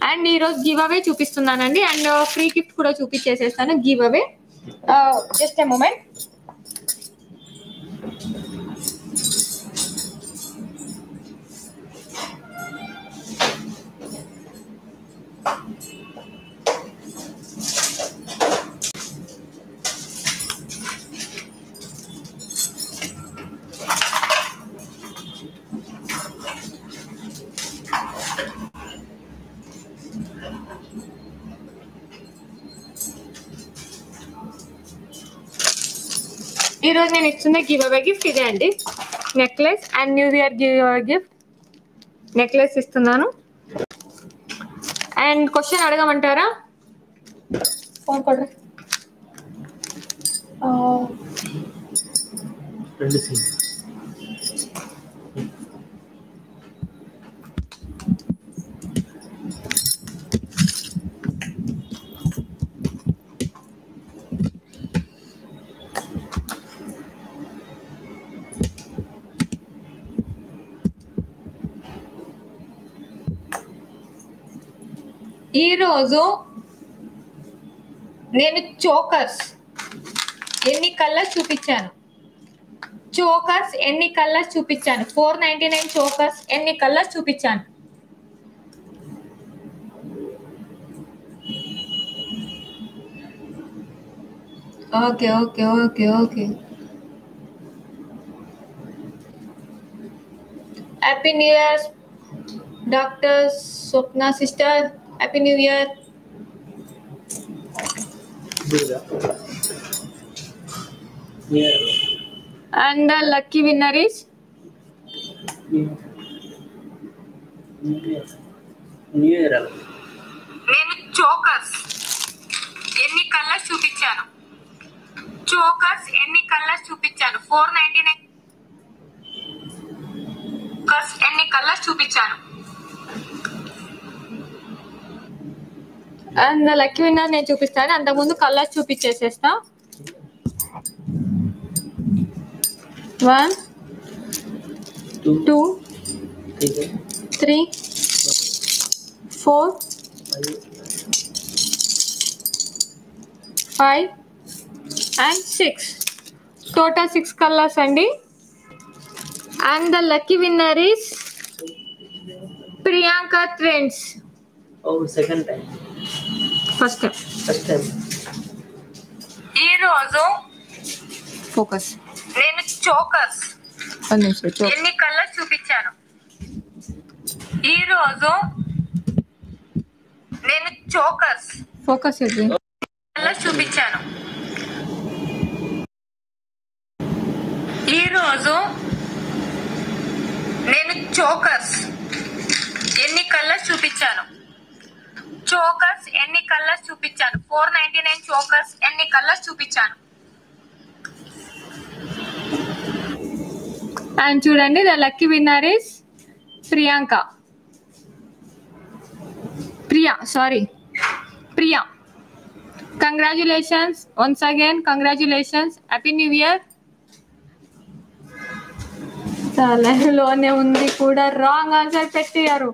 అండ్ ఈరోజు గివ్ అవే చూపిస్తున్నానండి అండ్ ఫ్రీ గిఫ్ట్ కూడా చూపించేసేస్తాను give away just a moment ఈ రోజు నేను ఇస్తున్న గివ్ అవే గిఫ్ట్ ఇదే అండి necklace and new year give away gift necklace ఇస్తున్నాను అండ్ క్వశ్చన్ అడగమంటారా ఫోన్ కొడ్రా ఈరోజు నేను చోకర్స్ ఎన్ని కలర్స్ చూపించాను 499 చోకర్స్ ఎన్ని కలర్స్ చూపించాను okay happy new year doctor Swapna sister happy new year and the lucky winner is నేను చోకర్స్ ఎన్ని కలర్స్ చూపించాను 499 చోకర్స్ ఎన్ని కలర్స్ చూపించాను అండ్ ద లక్కీ విన్నర్ నేను చూపిస్తాను అంతకుముందు కలర్స్ చూపించేసేస్తా 1 2 3 4 5 and 6 total 6 colors అండి and the lucky winner is Priyanka Trends second time first time ఈ రోజు ఫోకస్ నేను చోకర్స్ ఎన్ని కలర్స్ చూపించాను ఈ రోజు నేను చోకర్స్ ఫోకస్ కలర్స్ చూపించాను ఈ రోజు నేను చోకర్స్ ఎన్ని కలర్స్ చూపించాను 499 చోకర్స్ ఎన్ని కలర్స్ చూపించాను అండ్ చూడండి the lucky winner is Priya congratulations once again congratulations happy new year లోనే ఉంది కూడా రాంగ్ ఆన్సర్ పెట్టారు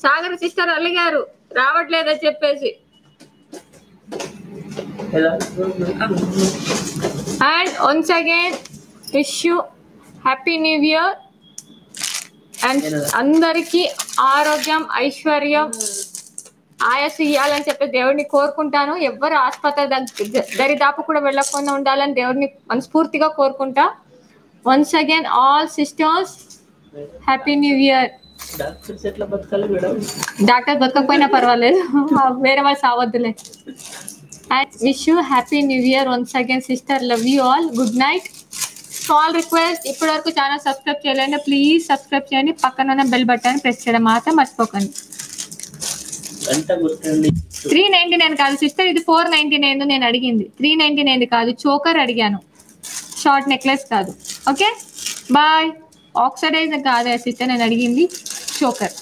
సాగర్ సిస్టర్ అలిగారు రావట్లేదని చెప్పేసి and once again wish you happy new year and అందరికీ ఆరోగ్యం ఐశ్వర్యం ఆయాసు ఇవ్వాలని చెప్పి దేవుడిని కోరుకుంటాను ఎవరు ఆసుపత్రి దరిదాపు కూడా వెళ్ళకుండా ఉండాలని దేవుడిని మనస్ఫూర్తిగా కోరుకుంటా once again all sisters happy new year doctor బతకపోయినా పర్వాలేదు వేరే వాళ్ళు సావద్దులే and wish you happy new year once again sister love you all good night small request ఇప్పటి వరకు ఛానల్ సబ్స్క్రైబ్ చేయలేండి ప్లీజ్ సబ్స్క్రైబ్ చేయండి పక్కన ఉన్న బెల్ బటన్ ప్రెస్ చేయడం మాత్రం మర్చిపోకండి 399 కాదు సిస్టర్ ఇది 499 నేను అడిగింది 399 కాదు చోకర్ అడిగాను షార్ట్ నెక్లెస్ కాదు ఓకే బాయ్ ఆక్సిడైజ్ కాదు సిస్టర్ నేను అడిగింది చోకర్